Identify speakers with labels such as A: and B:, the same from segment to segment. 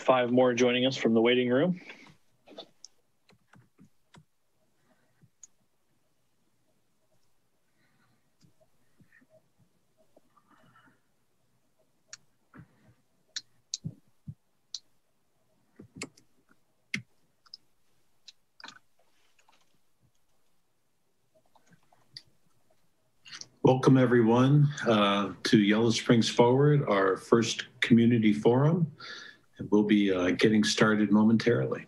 A: 5 more joining us from the waiting room.
B: Welcome everyone to Yellow Springs Forward, our first community forum, and we'll be getting started momentarily.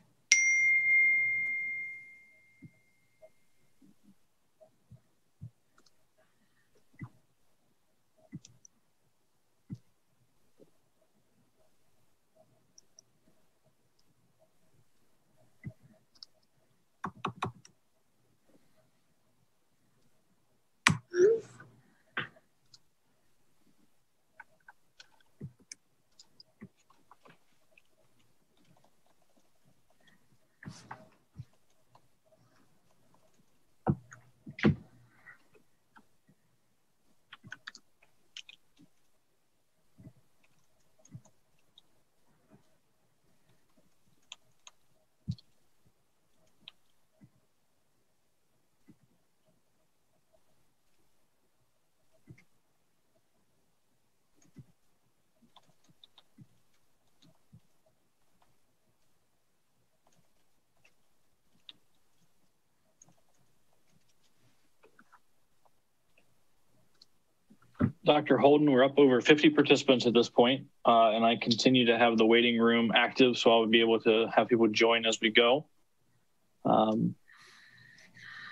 A: Dr. Holden, we're up over 50 participants at this point, and I continue to have the waiting room active, so I'll be able to have people join as we go.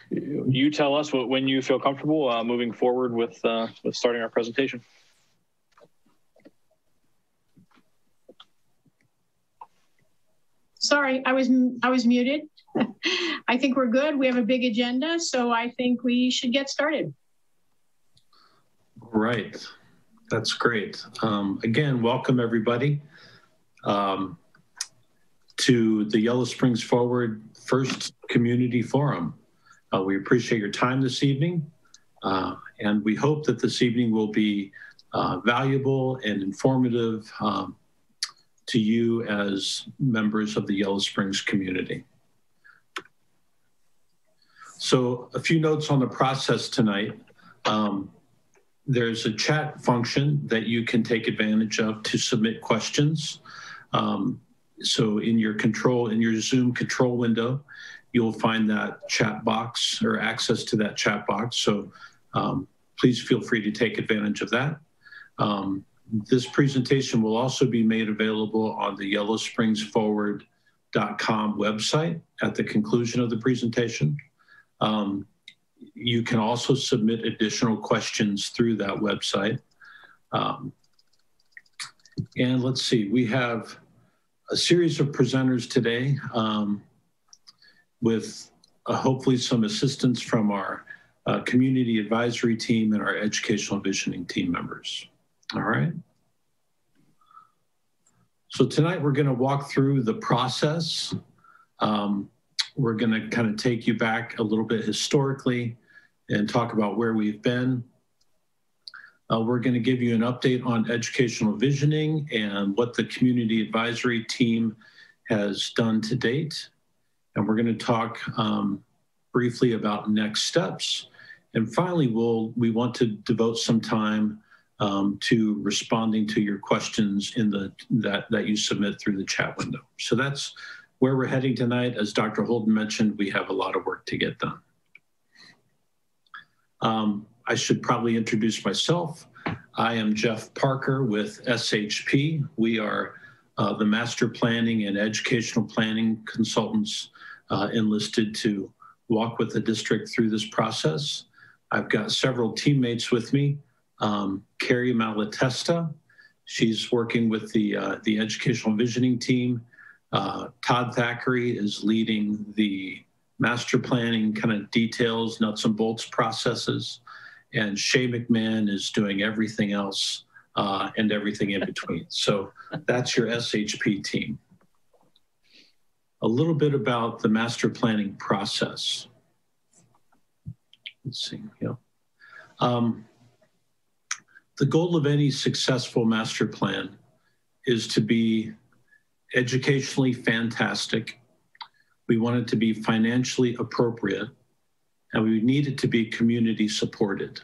A: You tell us when you feel comfortable moving forward with starting our presentation.
C: Sorry, I was muted. I think we're good. We have a big agenda, so I think we should get started.
B: All right, that's great. Again, welcome everybody to the Yellow Springs Forward First Community Forum. We appreciate your time this evening, and we hope that this evening will be valuable and informative to you as members of the Yellow Springs community. So a few notes on the process tonight. There's a chat function that you can take advantage of to submit questions. So in your Zoom control window, you'll find that chat box or access to that chat box. So please feel free to take advantage of that. This presentation will also be made available on the yellowspringsforward.com website at the conclusion of the presentation. You can also submit additional questions through that website. And let's see, we have a series of presenters today with hopefully some assistance from our community advisory team and our educational visioning team members. All right. So tonight we're going to walk through the process. We're going to kind of take you back a little bit historically and talk about where we've been. We're going to give you an update on educational visioning and what the community advisory team has done to date. And we're going to talk briefly about next steps. And finally, we want to devote some time to responding to your questions in that you submit through the chat window. So that's where we're heading tonight. As Dr. Holden mentioned, we have a lot of work to get done. I should probably introduce myself. I am Jeff Parker with SHP. We are the master planning and educational planning consultants enlisted to walk with the district through this process. I've got several teammates with me. Carrie Malatesta, she's working with the educational visioning team. Todd Thackeray is leading the master planning kind of details, nuts and bolts processes. And Shay McMahon is doing everything else and everything in between. So that's your SHP team. A little bit about the master planning process. Let's see, yeah. The goal of any successful master plan is to be educationally fantastic. We want it to be financially appropriate, and we need it to be community supported.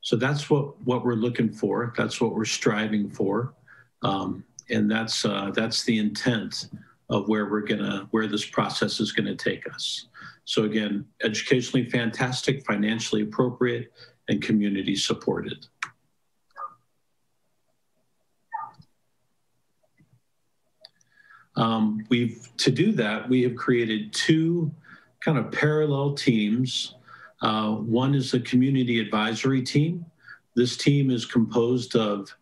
B: So that's what we're looking for. That's what we're striving for. And that's the intent of where this process is gonna take us. So again, educationally fantastic, financially appropriate, and community supported. To do that, we have created two kind of parallel teams. One is the community advisory team. This team is composed of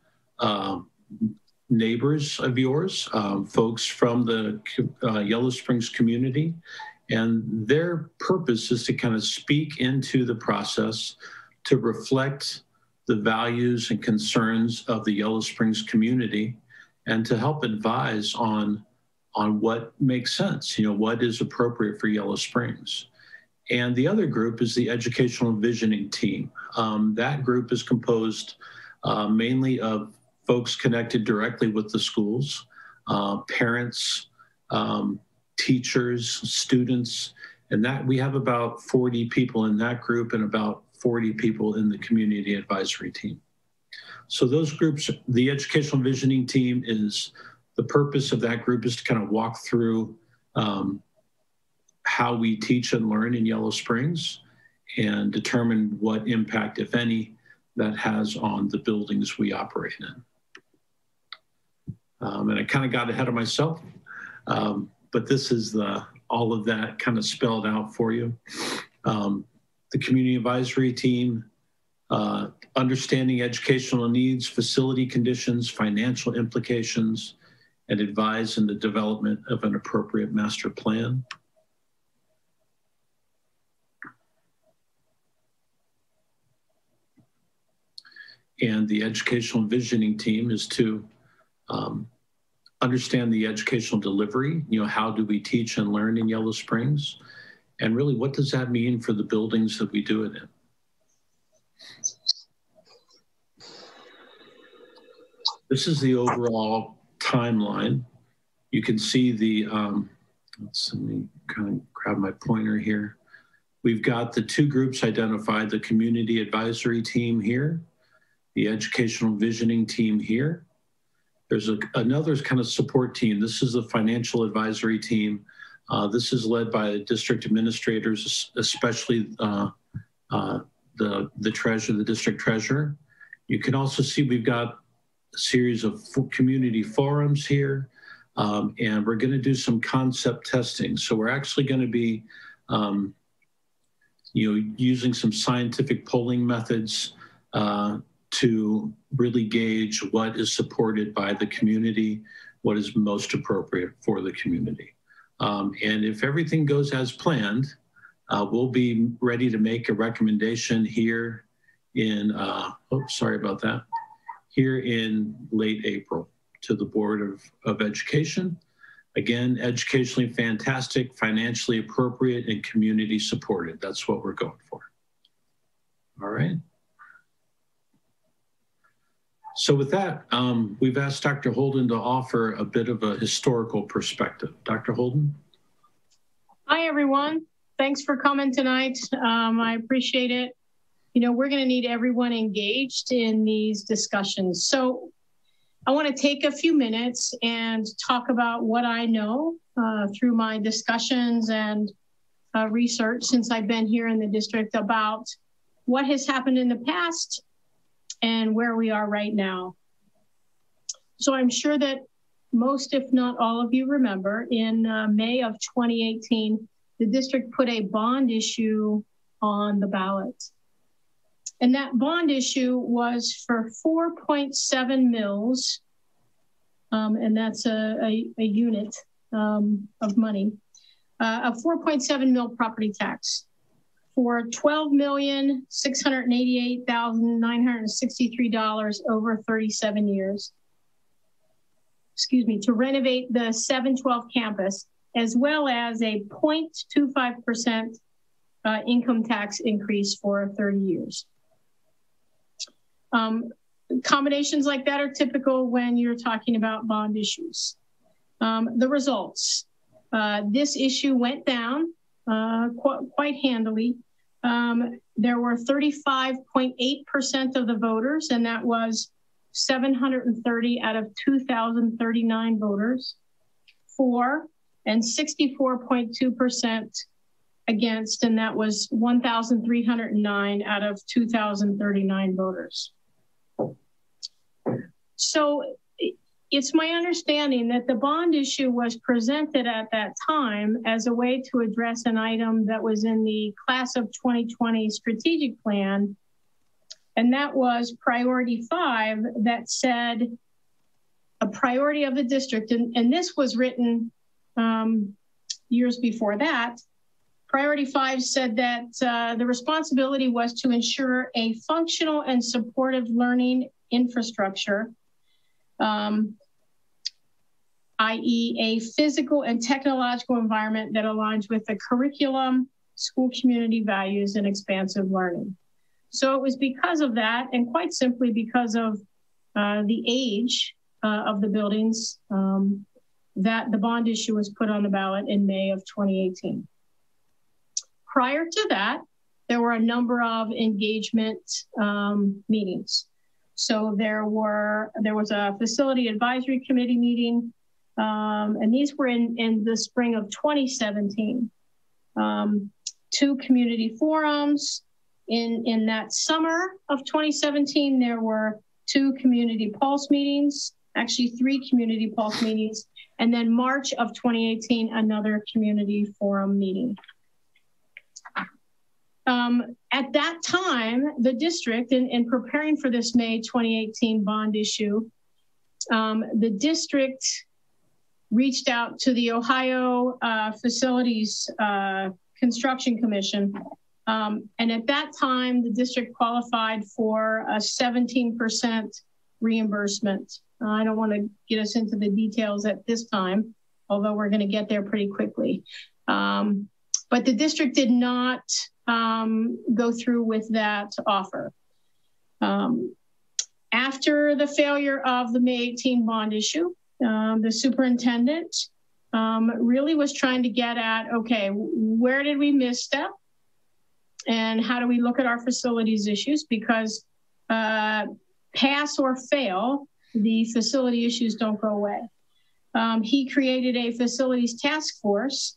B: neighbors of yours, folks from the Yellow Springs community. And their purpose is to kind of speak into the process to reflect the values and concerns of the Yellow Springs community and to help advise on what makes sense, what is appropriate for Yellow Springs. And the other group is the educational visioning team. That group is composed mainly of folks connected directly with the schools, parents, teachers, students, and that we have about 40 people in that group and about 40 people in the community advisory team. So those groups, the educational visioning team the purpose of that group is to kind of walk through how we teach and learn in Yellow Springs and determine what impact, if any, that has on the buildings we operate in. And I kind of got ahead of myself, but this is all of that kind of spelled out for you. The community advisory team, understanding educational needs, facility conditions, financial implications, and advise in the development of an appropriate master plan. And the educational visioning team is to understand the educational delivery, how do we teach and learn in Yellow Springs? And really, what does that mean for the buildings that we do it in? This is the overall timeline. You can see let me kind of grab my pointer here. We've got the two groups identified, the community advisory team here, the educational visioning team here. There's another kind of support team. This is the financial advisory team. This is led by the district administrators, especially the treasurer, the district treasurer. You can also see we've got a series of community forums here, and we're going to do some concept testing. So we're actually going to be, using some scientific polling methods to really gauge what is supported by the community, what is most appropriate for the community. And if everything goes as planned, we'll be ready to make a recommendation here in, here in late April to the Board of Education. Again, educationally fantastic, financially appropriate, and community supported. That's what we're going for. All right. So with that, we've asked Dr. Holden to offer a bit of a historical perspective. Dr. Holden?
C: Hi, everyone. Thanks for coming tonight. I appreciate it. We're going to need everyone engaged in these discussions. So I want to take a few minutes and talk about what I know through my discussions and research since I've been here in the district about what has happened in the past and where we are right now. So I'm sure that most, if not all of you remember, in May of 2018, the district put a bond issue on the ballot. And that bond issue was for 4.7 mils, and that's a unit of money, a 4.7 mil property tax for $12,688,963 over 37 years. Excuse me, to renovate the 712 campus, as well as a 0.25% income tax increase for 30 years. Combinations like that are typical when you're talking about bond issues. The results. This issue went down quite handily. There were 35.8% of the voters, and that was 730 out of 2,039 voters for, and 64.2% against, and that was 1,309 out of 2,039 voters. So it's my understanding that the bond issue was presented at that time as a way to address an item that was in the class of 2020 strategic plan. And that was priority 5 that said a priority of the district. And this was written years before that. Priority 5 said that the responsibility was to ensure a functional and supportive learning infrastructure, i.e. a physical and technological environment that aligns with the curriculum, school community values, and expansive learning. So it was because of that, and quite simply because of the age of the buildings, that the bond issue was put on the ballot in May of 2018. Prior to that, there were a number of engagement meetings. So there was a facility advisory committee meeting, and these were in the spring of 2017. 2 community forums. In that summer of 2017, there were 2 community pulse meetings, actually 3 community pulse meetings, and then March of 2018, another community forum meeting. At that time, the district, in preparing for this May 2018 bond issue, the district reached out to the Ohio Facilities Construction Commission. And at that time, the district qualified for a 17% reimbursement. I don't want to get us into the details at this time, although we're going to get there pretty quickly. But the district did not go through with that offer. After the failure of the May 18 bond issue, the superintendent really was trying to get at, okay, where did we misstep? And how do we look at our facilities issues? Because pass or fail, the facility issues don't go away. He created a facilities task force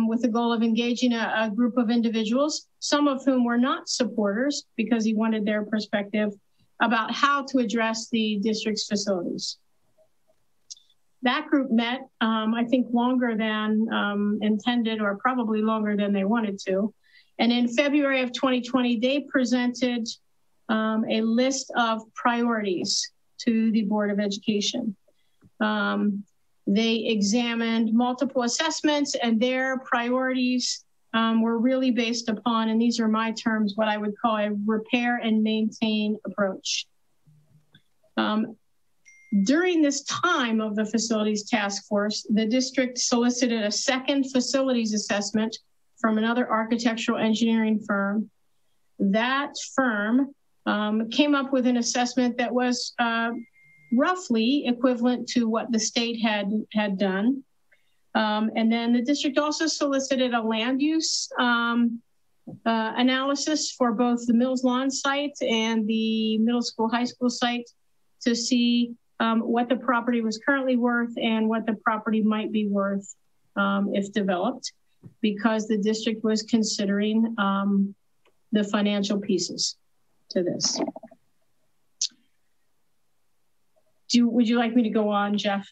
C: with the goal of engaging a group of individuals, some of whom were not supporters because he wanted their perspective about how to address the district's facilities. That group met, I think, longer than intended, or probably longer than they wanted to. And in February of 2020, they presented a list of priorities to the Board of Education. They examined multiple assessments, and their priorities were really based upon, and these are my terms, what I would call a repair and maintain approach. During this time of the facilities task force, the district solicited a second facilities assessment from another architectural engineering firm. That firm came up with an assessment that was roughly equivalent to what the state had done. And then the district also solicited a land use analysis for both the Mills Lawn site and the middle school, high school site to see what the property was currently worth and what the property might be worth if developed, because the district was considering the financial pieces to this. Would you like me to go on, Jeff?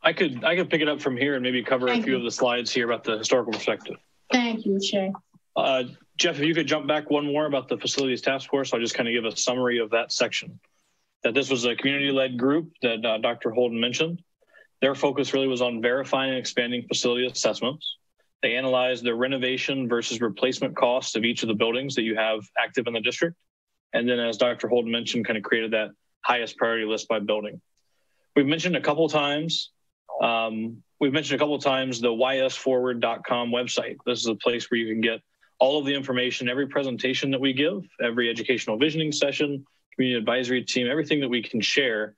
A: I could pick it up from here and maybe cover a few of the slides here about the historical perspective.
C: Thank you, Shay.
A: Jeff, if you could jump back one more about the facilities task force, I'll just kind of give a summary of that section. That this was a community-led group that Dr. Holden mentioned. Their focus really was on verifying and expanding facility assessments. They analyzed the renovation versus replacement costs of each of the buildings that you have active in the district. And then, as Dr. Holden mentioned, kind of created that highest priority list by building. We've mentioned a couple times the ysforward.com website. This is a place where you can get all of the information, every presentation that we give, every educational visioning session, community advisory team, everything that we can share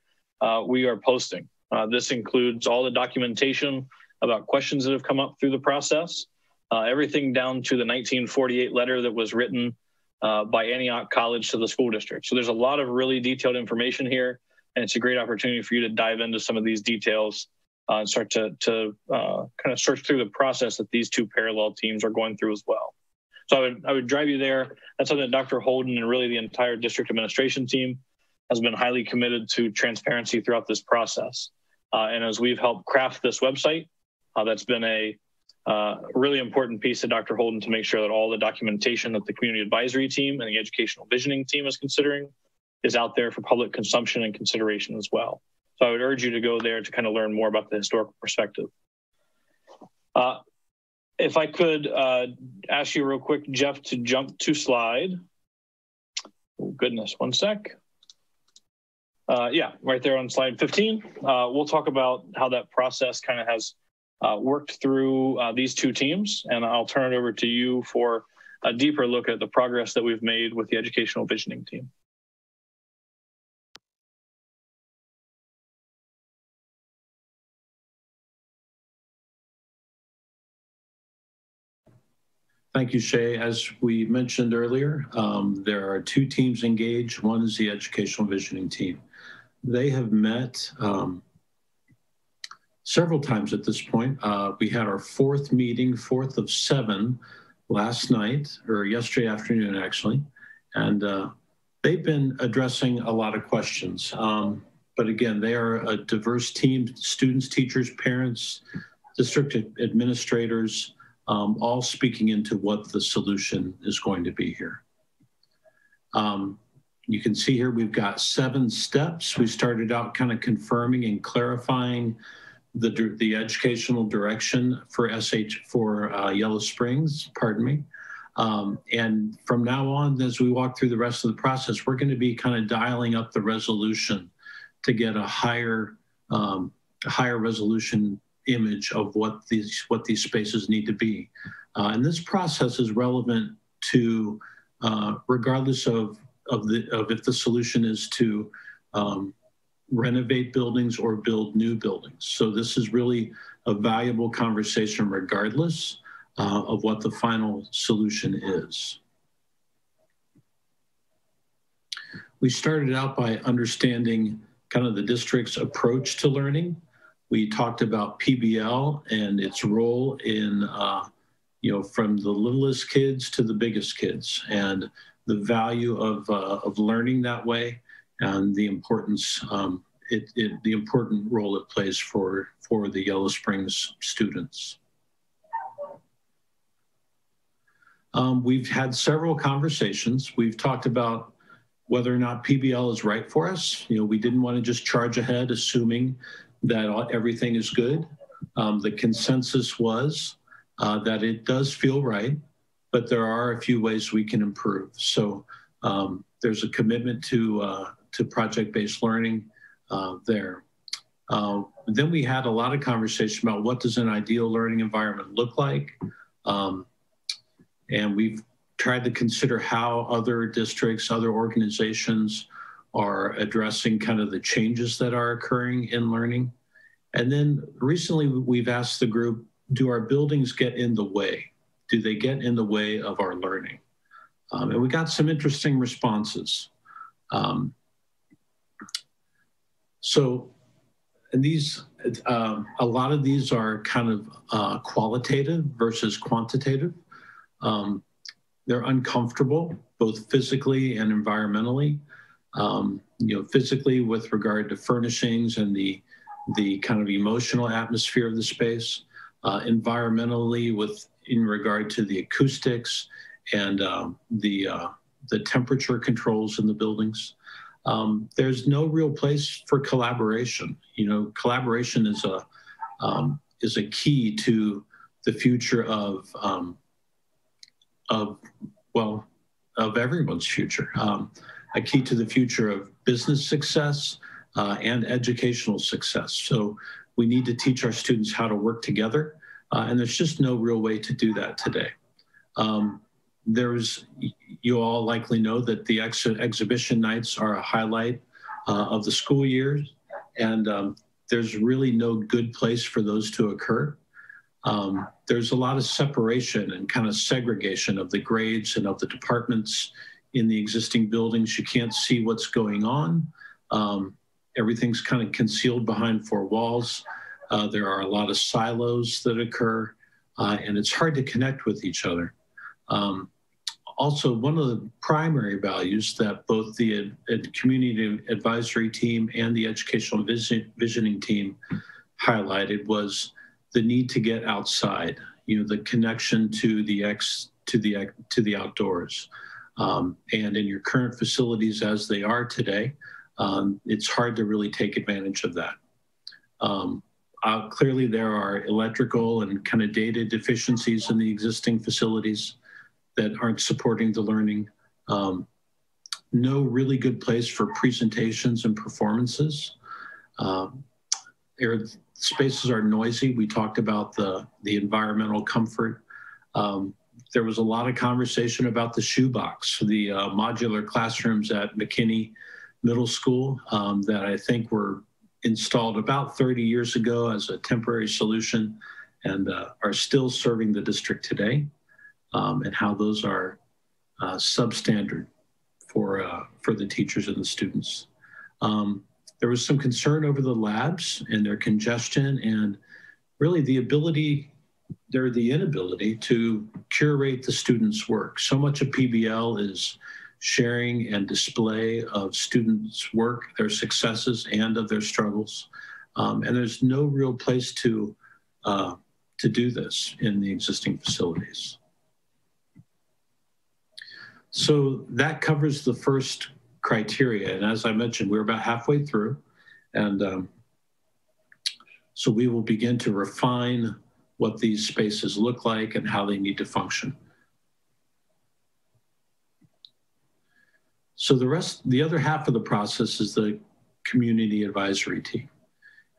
A: we are posting. This includes all the documentation about questions that have come up through the process, everything down to the 1948 letter that was written by Antioch College to the school district. So there's a lot of really detailed information here, and it's a great opportunity for you to dive into some of these details and start to kind of search through the process that these two parallel teams are going through as well. So I would drive you there. That's something that Dr. Holden and really the entire district administration team has been highly committed to transparency throughout this process. And as we've helped craft this website, that's been a really important piece of Dr. Holden to make sure that all the documentation that the community advisory team and the educational visioning team is considering is out there for public consumption and consideration as well. So I would urge you to go there to kind of learn more about the historical perspective. If I could ask you real quick, Jeff, to jump to slide. Oh, goodness, one sec. Yeah, right there on slide 15. We'll talk about how that process kind of has worked through these two teams, and I'll turn it over to you for a deeper look at the progress that we've made with the educational visioning team.
B: Thank you, Shay. As we mentioned earlier, there are two teams engaged. One is the educational visioning team. They have met several times at this point. We had our fourth meeting, fourth of 7, last night, or yesterday afternoon, actually. And they've been addressing a lot of questions. But again, they are a diverse team, students, teachers, parents, district administrators, all speaking into what the solution is going to be here. You can see here we've got 7 steps. We started out kind of confirming and clarifying the educational direction for Yellow Springs, pardon me. And from now on, as we walk through the rest of the process, we're going to be kind of dialing up the resolution to get a higher resolution image of what these spaces need to be. And this process is relevant to regardless of if the solution is to renovate buildings or build new buildings. So this is really a valuable conversation regardless of what the final solution is. We started out by understanding kind of the district's approach to learning. We talked about PBL and its role in, from the littlest kids to the biggest kids, and the value of learning that way, and the importance, the important role it plays for the Yellow Springs students. We've had several conversations. We've talked about whether or not PBL is right for us. We didn't want to just charge ahead assuming that everything is good. The consensus was that it does feel right, but there are a few ways we can improve. So there's a commitment to project-based learning there. Then we had a lot of conversation about what does an ideal learning environment look like. And we've tried to consider how other districts, other organizations are addressing kind of the changes that are occurring in learning. And then recently we've asked the group, do our buildings get in the way? Do they get in the way of our learning? And we got some interesting responses. And these, a lot of these are kind of qualitative versus quantitative. They're uncomfortable, both physically and environmentally. Physically with regard to furnishings and the kind of emotional atmosphere of the space, environmentally in regard to the acoustics and the temperature controls in the buildings. There's no real place for collaboration. Collaboration is a key to the future of everyone's future. A key to the future of business success and educational success. So we need to teach our students how to work together, and there's just no real way to do that today. You all likely know that the exhibition nights are a highlight of the school year, And there's really no good place for those to occur. There's a lot of separation and kind of segregation of the grades and of the departments in the existing buildings. You can't see what's going on. Everything's kind of concealed behind four walls. There are a lot of silos that occur, and it's hard to connect with each other. Also, one of the primary values that both the community advisory team and the educational visioning team highlighted was the need to get outside, the connection to the outdoors. And in your current facilities as they are today, it's hard to really take advantage of that. Clearly, there are electrical and kind of data deficiencies in the existing facilities that aren't supporting the learning. No really good place for presentations and performances. Spaces are noisy. We talked about the environmental comfort. There was a lot of conversation about the shoebox, the modular classrooms at McKinney Middle School that I think were installed about 30 years ago as a temporary solution and are still serving the district today, and how those are substandard for the teachers and the students. There was some concern over the labs and their congestion and really the inability to curate the students' work. So much of PBL is sharing and display of students' work, their successes and of their struggles. And there's no real place to do this in the existing facilities. So that covers the first criteria. And as I mentioned, we're about halfway through. And so we will begin to refine what these spaces look like and how they need to function. So the other half of the process is the community advisory team.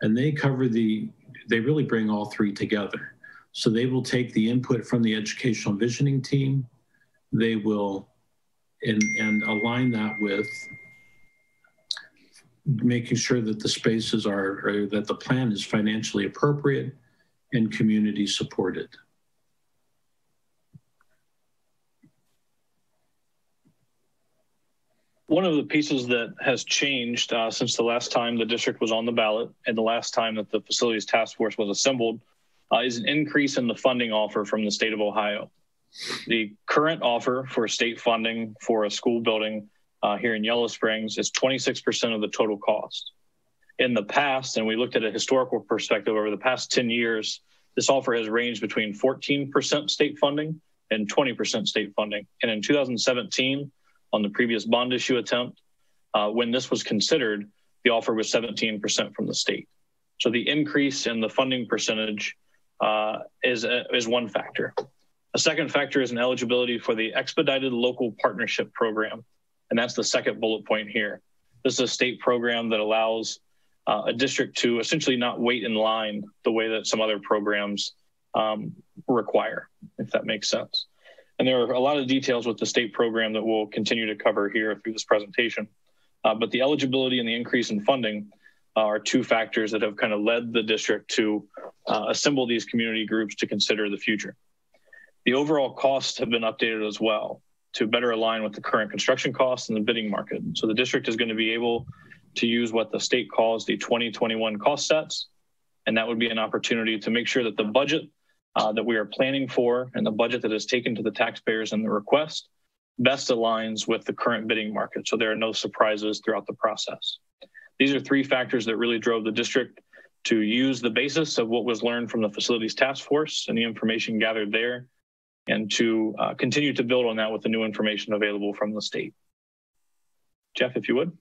B: And they really bring all three together. So they will take the input from the educational visioning team. They will and align that with making sure that the spaces or that the plan is financially appropriate and community supported.
A: One of the pieces that has changed since the last time the district was on the ballot and the last time that the facilities task force was assembled is an increase in the funding offer from the state of Ohio. The current offer for state funding for a school building here in Yellow Springs is 26% of the total cost. In the past, and we looked at a historical perspective over the past 10 years, this offer has ranged between 14% state funding and 20% state funding. And in 2017, on the previous bond issue attempt, when this was considered, the offer was 17% from the state. So the increase in the funding percentage is one factor. A second factor is an eligibility for the Expedited Local Partnership Program. And that's the second bullet point here. This is a state program that allows a district to essentially not wait in line the way that some other programs require, if that makes sense. And there are a lot of details with the state program that we'll continue to cover here through this presentation. But the eligibility and the increase in funding are two factors that have kind of led the district to assemble these community groups to consider the future. The overall costs have been updated as well to better align with the current construction costs in the bidding market. So the district is going to be able to use what the state calls the 2021 cost sets. And that would be an opportunity to make sure that the budget that we are planning for and the budget that is taken to the taxpayers in the request best aligns with the current bidding market. So there are no surprises throughout the process. These are three factors that really drove the district to use the basis of what was learned from the facilities task force and the information gathered there, and to continue to build on that with the new information available from the state. Jeff, if you would.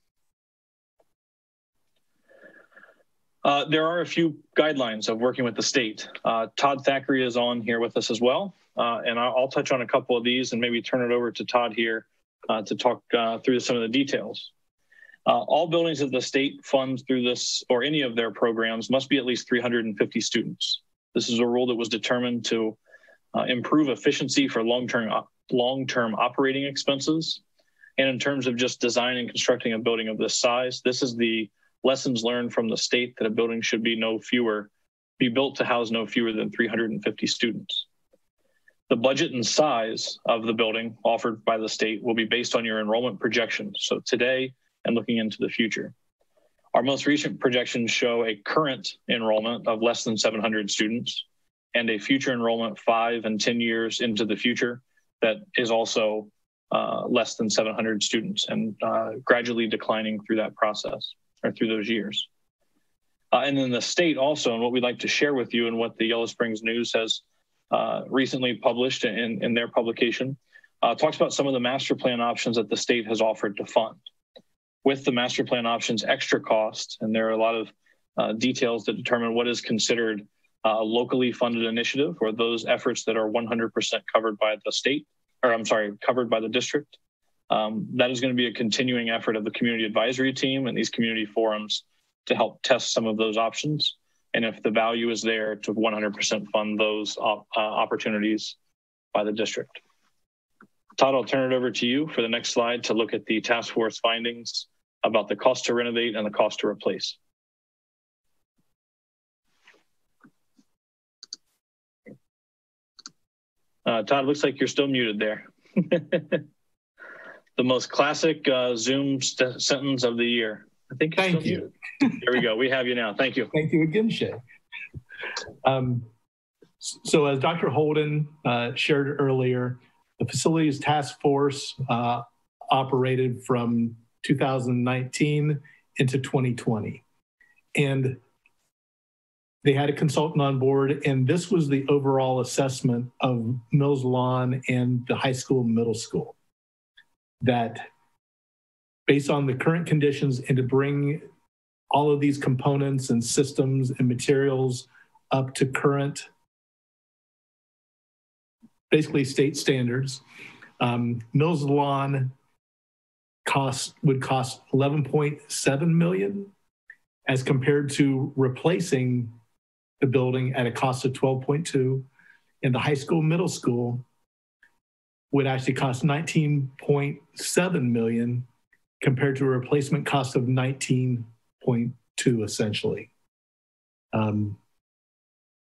A: There are a few guidelines of working with the state. Todd Thackeray is on here with us as well. And I'll touch on a couple of these and maybe turn it over to Todd here to talk through some of the details. All buildings that the state funds through this or any of their programs must be at least 350 students. This is a rule that was determined to improve efficiency for long-term operating expenses. And in terms of just designing and constructing a building of this size, this is the lessons learned from the state that a building should be built to house no fewer than 350 students. The budget and size of the building offered by the state will be based on your enrollment projections, so today and looking into the future. Our most recent projections show a current enrollment of less than 700 students and a future enrollment 5 and 10 years into the future that is also less than 700 students and gradually declining through that process or through those years. And then the state also, and what we'd like to share with you and what the Yellow Springs News has recently published in their publication, talks about some of the master plan options that the state has offered to fund. With the master plan options extra cost, and there are a lot of details that determine what is considered a locally funded initiative, or those efforts that are 100% covered by the state, or I'm sorry, covered by the district. That is going to be a continuing effort of the community advisory team and these community forums to help test some of those options. And if the value is there, to 100% fund those opportunities by the district. Todd, I'll turn it over to you for the next slide to look at the task force findings about the cost to renovate and the cost to replace. Todd, looks like you're still muted there. The most classic Zoom sentence of the year. I think.
D: Thank you.
A: There we go. We have you now. Thank you.
D: Thank you again, Shay. So as Dr. Holden shared earlier, the Facilities Task Force operated from 2019 into 2020. And they had a consultant on board, and this was the overall assessment of Mills Lawn and the high school, middle school. That based on the current conditions and to bring all of these components and systems and materials up to current, basically state standards, Mills Lawn would cost $11.7 million as compared to replacing the building at a cost of $12.2, and the high school, middle school would actually cost $19.7 million compared to a replacement cost of $19.2 essentially.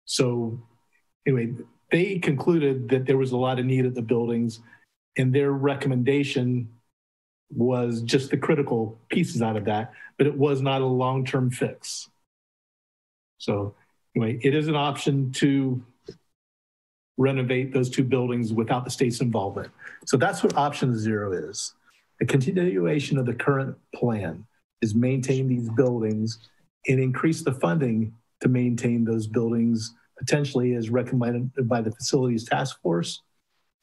D: So anyway, they concluded that there was a lot of need at the buildings, and their recommendation was just the critical pieces out of that, but it was not a long-term fix. So anyway, it is an option to renovate those two buildings without the state's involvement. So that's what option 0 is. A continuation of the current plan is maintain these buildings and increase the funding to maintain those buildings, potentially as recommended by the Facilities Task Force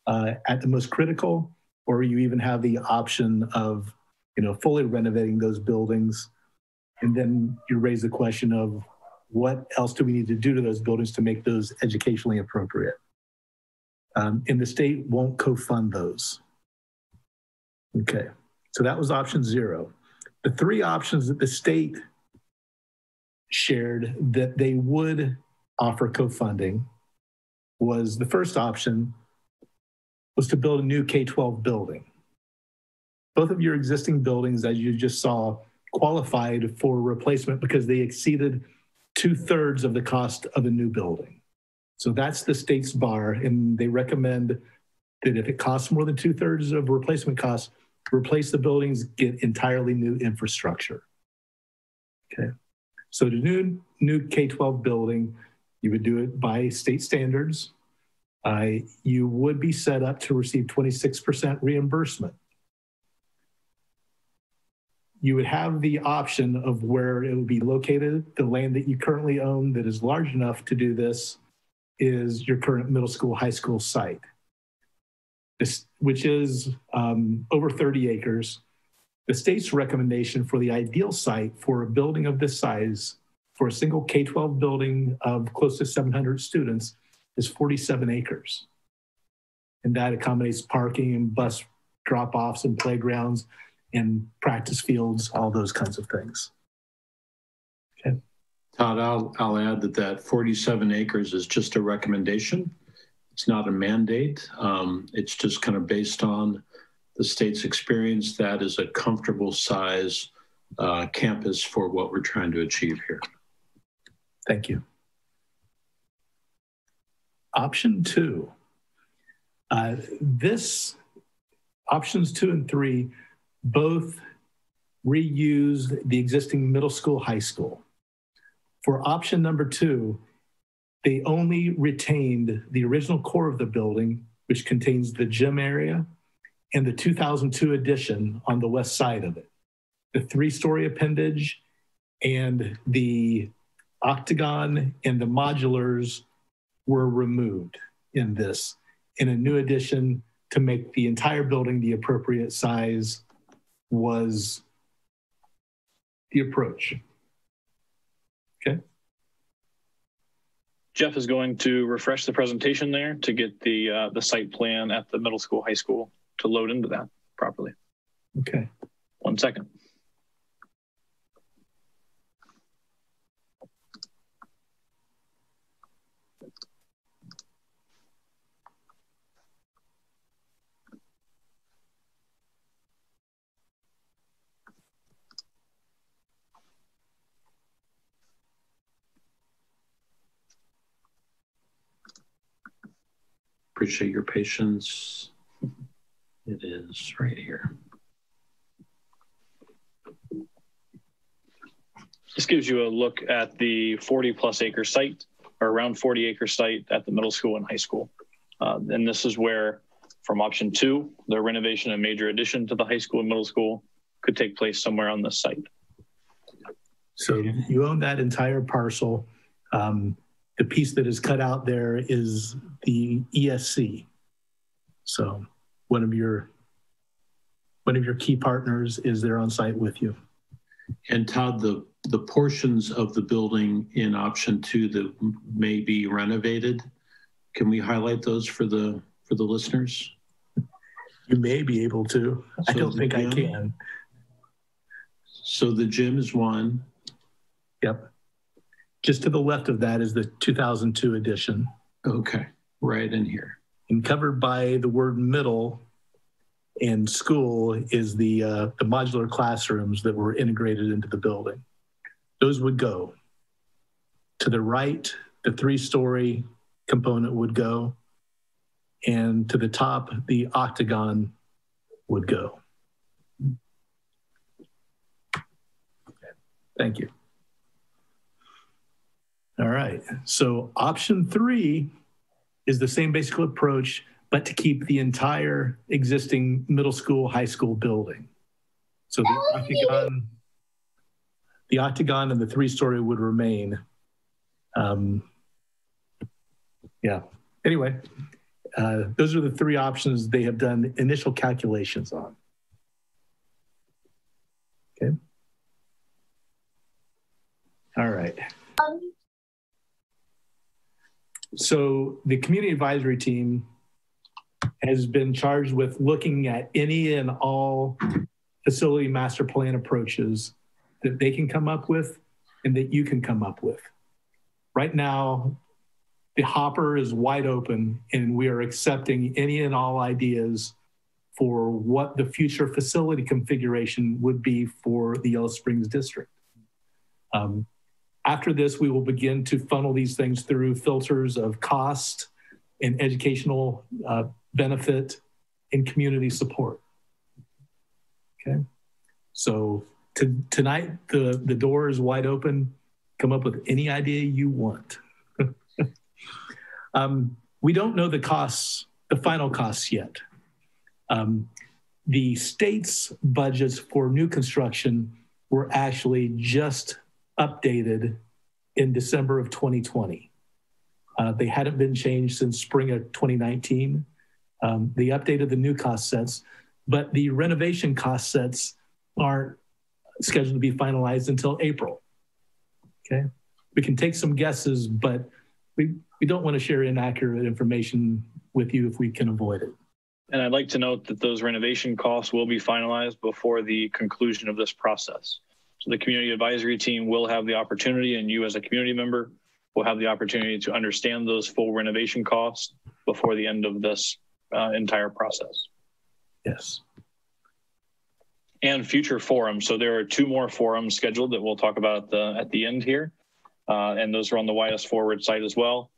D: at the most critical, or you even have the option of, fully renovating those buildings. And then you raise the question of what else do we need to do to those buildings to make those educationally appropriate? And the state won't co-fund those. Okay, so that was option 0. The 3 options that the state shared that they would offer co-funding was, the first option was to build a new K-12 building. Both of your existing buildings, as you just saw, qualified for replacement because they exceeded 2/3 of the cost of a new building. So that's the state's bar, and they recommend that if it costs more than 2/3 of replacement costs, replace the buildings, get entirely new infrastructure. Okay, so the new K-12 building, you would do it by state standards. You would be set up to receive 26% reimbursement. You would have the option of where it would be located. The land that you currently own that is large enough to do this is your current middle school, high school site, which is over 30 acres. The state's recommendation for the ideal site for a building of this size, for a single K-12 building of close to 700 students, is 47 acres. And that accommodates parking and bus drop-offs and playgrounds and practice fields, all those kinds of things. Okay.
B: Todd, I'll add that 47 acres is just a recommendation. It's not a mandate. It's just kind of based on the state's experience. That is a comfortable size campus for what we're trying to achieve here.
D: Thank you. Option 2. Options 2 and 3 both reused the existing middle school, high school. For option number 2, they only retained the original core of the building, which contains the gym area and the 2002 addition on the west side of it. The 3-story appendage and the octagon and the modulars were removed in this, in a new addition to make the entire building the appropriate size was the approach. Okay.
A: Jeff is going to refresh the presentation there to get the site plan at the middle school, high school to load into that properly.
D: Okay.
A: 1 second.
B: Appreciate your patience. It is right here.
A: This gives you a look at the 40+ acre site, or around 40 acre site at the middle school and high school. And this is where, from option 2, the renovation and major addition to the high school and middle school could take place somewhere on this site.
D: So you own that entire parcel. The piece that is cut out there is the ESC. So one of your key partners is there on site with you.
B: And Todd, the portions of the building in option 2 that may be renovated, can we highlight those for the listeners?
D: You may be able to. So I don't think I can.
B: So the gym is one.
D: Yep. Just to the left of that is the 2002 edition.
B: Okay, right in here.
D: And covered by the word middle and school is the modular classrooms that were integrated into the building. Those would go. To the right, the 3-story component would go. And to the top, the octagon would go. Okay. Thank you. All right, so option 3 is the same basic approach, but to keep the entire existing middle school, high school building. So the octagon and the 3-story would remain. Yeah, anyway, those are the 3 options they have done initial calculations on. Okay. All right. So the community advisory team has been charged with looking at any and all facility master plan approaches that they can come up with and that you can come up with. Right now, the hopper is wide open and we are accepting any and all ideas for what the future facility configuration would be for the Yellow Springs district. After this, we will begin to funnel these things through filters of cost and educational benefit and community support. Okay, so tonight the door is wide open. Come up with any idea you want. We don't know the costs, the final costs yet. The state's budgets for new construction were actually just updated in December of 2020. They hadn't been changed since spring of 2019. They updated the new cost sets, but the renovation cost sets aren't scheduled to be finalized until April. Okay, we can take some guesses, but we don't want to share inaccurate information with you if we can avoid it.
A: And I'd like to note that those renovation costs will be finalized before the conclusion of this process. So the community advisory team will have the opportunity, and you as a community member will have the opportunity to understand those full renovation costs before the end of this entire process.
D: Yes.
A: and future forums. So there are 2 more forums scheduled that we'll talk about at the end here. And those are on the YS Forward site as well.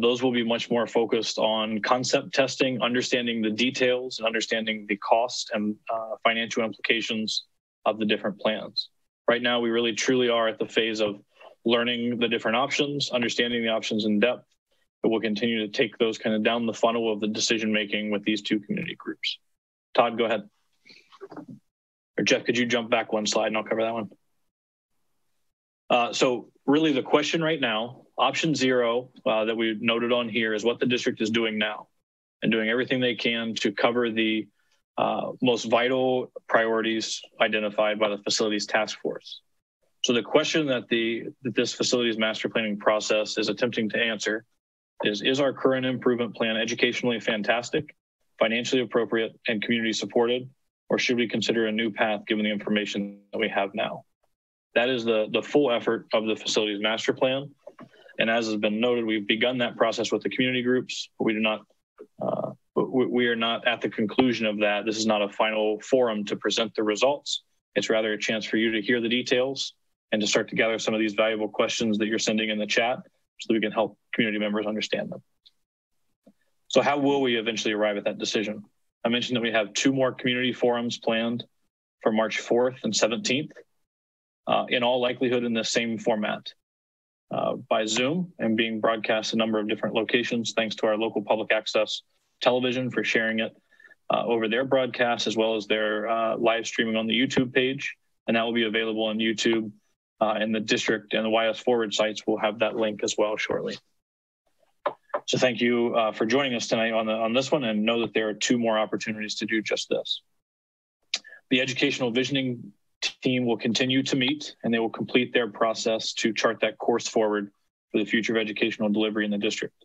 A: Those will be much more focused on concept testing, understanding the details, and understanding the cost and financial implications of the different plans. Right now, we really truly are at the phase of learning the different options, understanding the options in depth, but we'll continue to take those kind of down the funnel of the decision-making with these 2 community groups. Todd, go ahead. Or Jeff, could you jump back 1 slide and I'll cover that one? So really the question right now, option 0 that we noted on here is what the district is doing now and doing everything they can to cover the most vital priorities identified by the facilities task force. So the question that this facilities master planning process is attempting to answer is our current improvement plan educationally fantastic, financially appropriate, and community supported, or should we consider a new path given the information that we have now? That is the full effort of the facilities master plan. And as has been noted, we've begun that process with the community groups, but we are not at the conclusion of that. This is not a final forum to present the results. It's rather a chance for you to hear the details and to start to gather some of these valuable questions that you're sending in the chat so that we can help community members understand them. So how will we eventually arrive at that decision? I mentioned that we have 2 more community forums planned for March 4th and 17th, in all likelihood in the same format, by Zoom and being broadcast a number of different locations, thanks to our local public access television for sharing it over their broadcast, as well as their live streaming on the YouTube page. And that will be available on YouTube, and the district and the YS Forward sites will have that link as well shortly. So thank you for joining us tonight on this one, and know that there are 2 more opportunities to do just this. The educational visioning team will continue to meet, and they will complete their process to chart that course forward for the future of educational delivery in the district.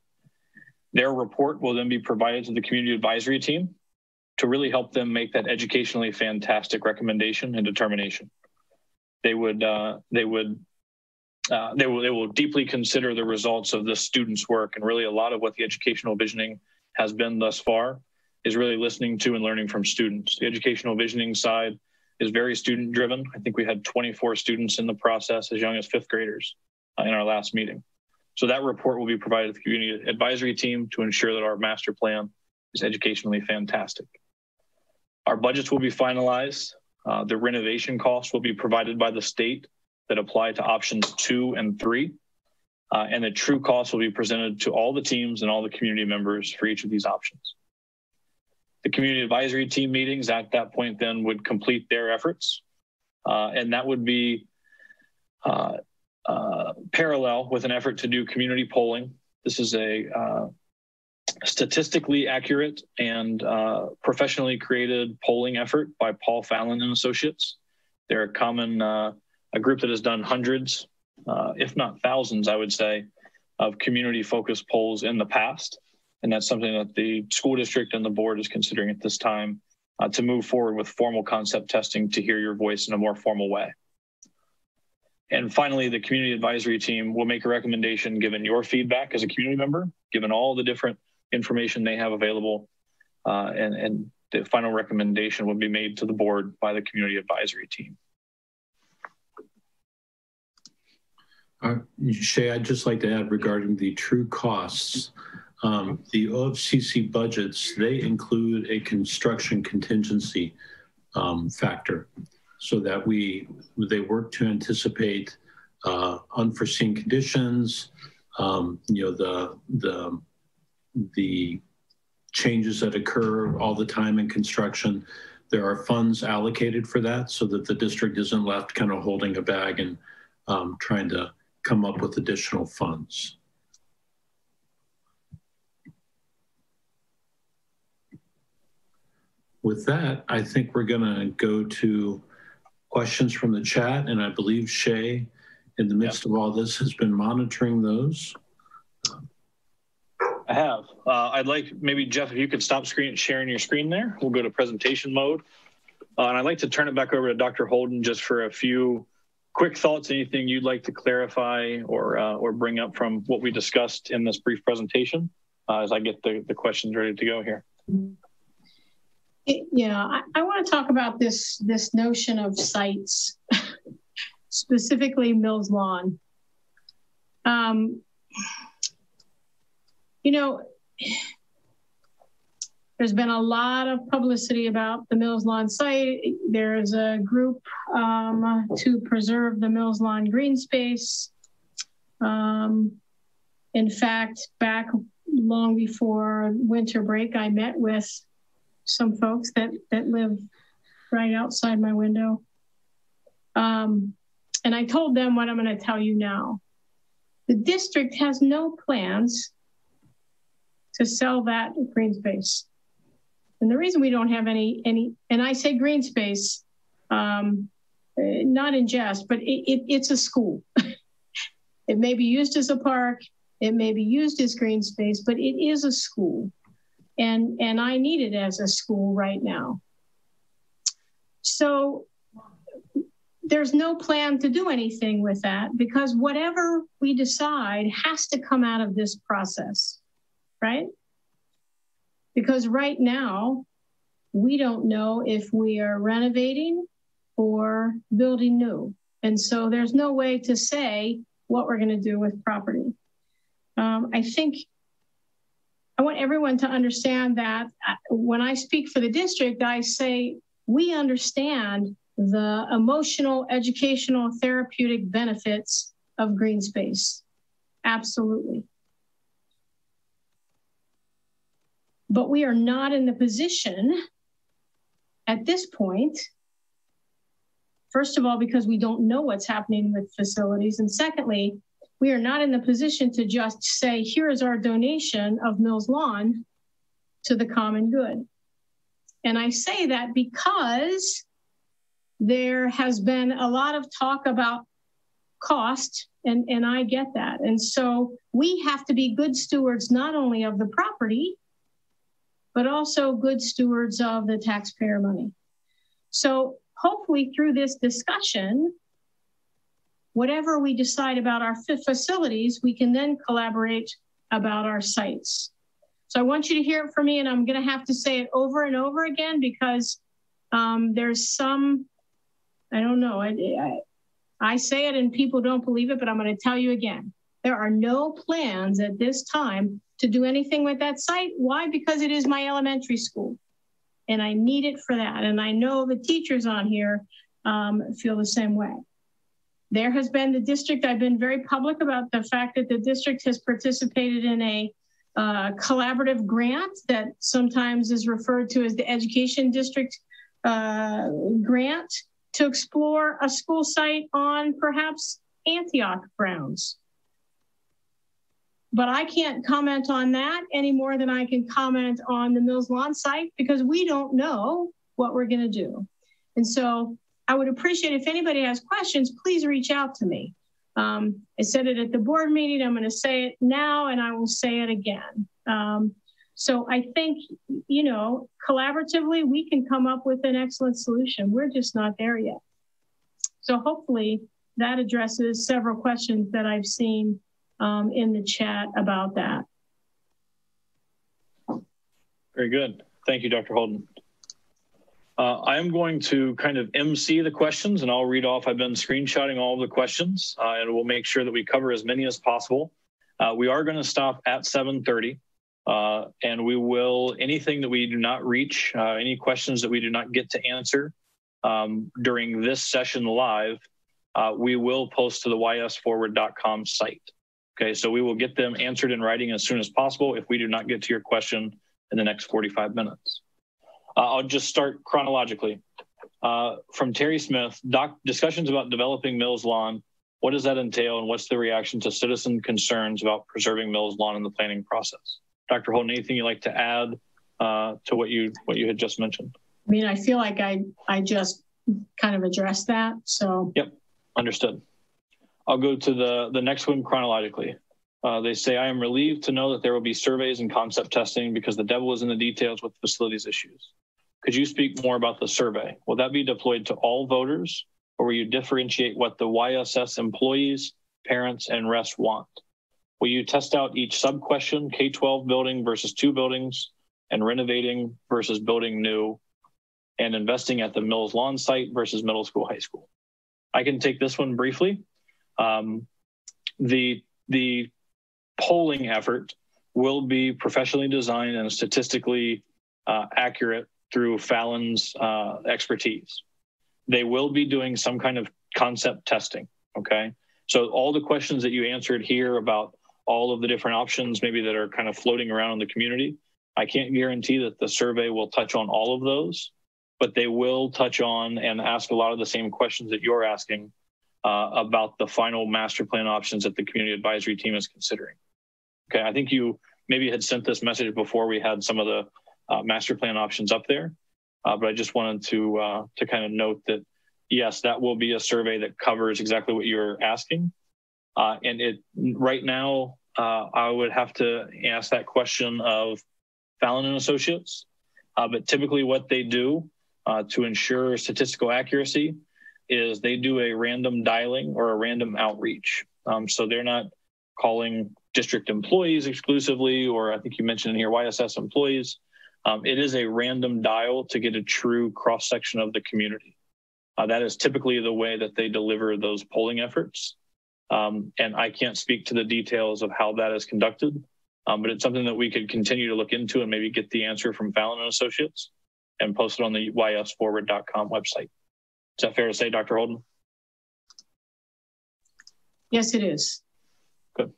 A: Their report will then be provided to the community advisory team to really help them make that educationally fantastic recommendation and determination. They will deeply consider the results of the students' work, and really a lot of what the educational visioning has been thus far is really listening to and learning from students. The educational visioning side is very student driven. I think we had 24 students in the process as young as 5th graders in our last meeting. So that report will be provided to the community advisory team to ensure that our master plan is educationally fantastic. Our budgets will be finalized. The renovation costs will be provided by the state that apply to options 2 and 3. And the true costs will be presented to all the teams and all the community members for each of these options. The community advisory team meetings at that point then would complete their efforts. And that would be parallel with an effort to do community polling. This is a statistically accurate and professionally created polling effort by Paul Fallon and Associates. They're a group that has done hundreds, if not thousands, I would say, of community-focused polls in the past. And that's something that the school district and the board is considering at this time to move forward with formal concept testing to hear your voice in a more formal way. And finally, the community advisory team will make a recommendation given your feedback as a community member, given all the different information they have available, and the final recommendation will be made to the board by the community advisory team.
B: Shay, I'd just like to add regarding the true costs. The OFCC budgets, they include a construction contingency factor so that they work to anticipate unforeseen conditions, the changes that occur all the time in construction. There are funds allocated for that so that the district isn't left kind of holding a bag and trying to come up with additional funds. With that, I think we're going to go to questions from the chat, and I believe Shay, in the midst of all this, has been monitoring those.
A: I have. I'd like maybe, Jeff, if you could stop sharing your screen there. We'll go to presentation mode. And I'd like to turn it back over to Dr. Holden just for a few quick thoughts, anything you'd like to clarify or bring up from what we discussed in this brief presentation as I get the questions ready to go here.
C: I want to talk about this notion of sites, specifically Mills Lawn. There's been a lot of publicity about the Mills Lawn site. There's a group to preserve the Mills Lawn green space. In fact, back long before winter break, I met with some folks that live right outside my window. And I told them what I'm going to tell you now. The district has no plans to sell that green space. And the reason we don't have any, and I say green space, not in jest, but it's a school. It may be used as a park, it may be used as green space, but it is a school. And I need it as a school right now. So there's no plan to do anything with that because whatever we decide has to come out of this process, right? Because right now, we don't know if we are renovating or building new. And so there's no way to say what we're going to do with property. I think I want everyone to understand that when I speak for the district, I say we understand the emotional, educational, therapeutic benefits of green space. Absolutely. But we are not in the position at this point, first of all, because we don't know what's happening with facilities. And secondly, we are not in the position to just say, here is our donation of Mills Lawn to the common good. And I say that because there has been a lot of talk about cost, and I get that. And so we have to be good stewards, not only of the property, but also good stewards of the taxpayer money. So hopefully through this discussion, whatever we decide about our facilities, we can then collaborate about our sites. So I want you to hear it from me, and I'm gonna have to say it over and over again because there's some, I don't know, I say it and people don't believe it, but I'm gonna tell you again. There are no plans at this time to do anything with that site. Why? Because it is my elementary school and I need it for that. And I know the teachers on here feel the same way. There has been the district, I've been very public about the fact that the district has participated in a collaborative grant that sometimes is referred to as the Education District grant to explore a school site on perhaps Antioch grounds. But I can't comment on that any more than I can comment on the Mills Lawn site because we don't know what we're gonna do. And so I would appreciate if anybody has questions, please reach out to me. I said it at the board meeting, I'm gonna say it now and I will say it again. So I think, you know, collaboratively, we can come up with an excellent solution. We're just not there yet. So hopefully that addresses several questions that I've seen in the chat about that.
A: Very good. Thank you, Dr. Holden. I am going to kind of MC the questions and I'll read off. I've been screenshotting all of the questions and we'll make sure that we cover as many as possible. We are going to stop at 7:30 and we will, anything that we do not reach, any questions that we do not get to answer during this session live, we will post to the ysforward.com site. Okay, so we will get them answered in writing as soon as possible if we do not get to your question in the next 45 minutes. I'll just start chronologically. From Terry Smith, discussions about developing Mills Lawn, what does that entail and what's the reaction to citizen concerns about preserving Mills Lawn in the planning process? Dr. Holden, anything you'd like to add to what you had just mentioned?
C: I mean, I feel like I just kind of addressed that, so.
A: Yep, understood. I'll go to the next one chronologically. They say, I am relieved to know that there will be surveys and concept testing because the devil is in the details with facilities issues. Could you speak more about the survey? Will that be deployed to all voters or will you differentiate what the YSS employees, parents, and rest want? Will you test out each sub-question, K-12 building versus 2 buildings and renovating versus building new? and investing at the Mills Lawn site versus middle school, high school. I can take this one briefly. The polling effort will be professionally designed and statistically accurate through Fallon's expertise. They will be doing some kind of concept testing, okay? So all the questions that you answered here about all of the different options maybe that are kind of floating around in the community, I can't guarantee that the survey will touch on all of those, but they will touch on and ask a lot of the same questions that you're asking about the final master plan options that the community advisory team is considering. Okay, I think you maybe had sent this message before we had some of the master plan options up there, but I just wanted to kind of note that, yes, that will be a survey that covers exactly what you're asking. And right now, I would have to ask that question of Fallon and Associates, but typically what they do to ensure statistical accuracy is they do a random dialing or a random outreach. So they're not calling district employees exclusively, or I think you mentioned in here YSS employees. It is a random dial to get a true cross-section of the community. That is typically the way that they deliver those polling efforts. And I can't speak to the details of how that is conducted, but it's something that we could continue to look into and maybe get the answer from Fallon and Associates and post it on the ysforward.com website. Is that fair to say, Dr. Holden?
C: Yes, it is.
A: Good.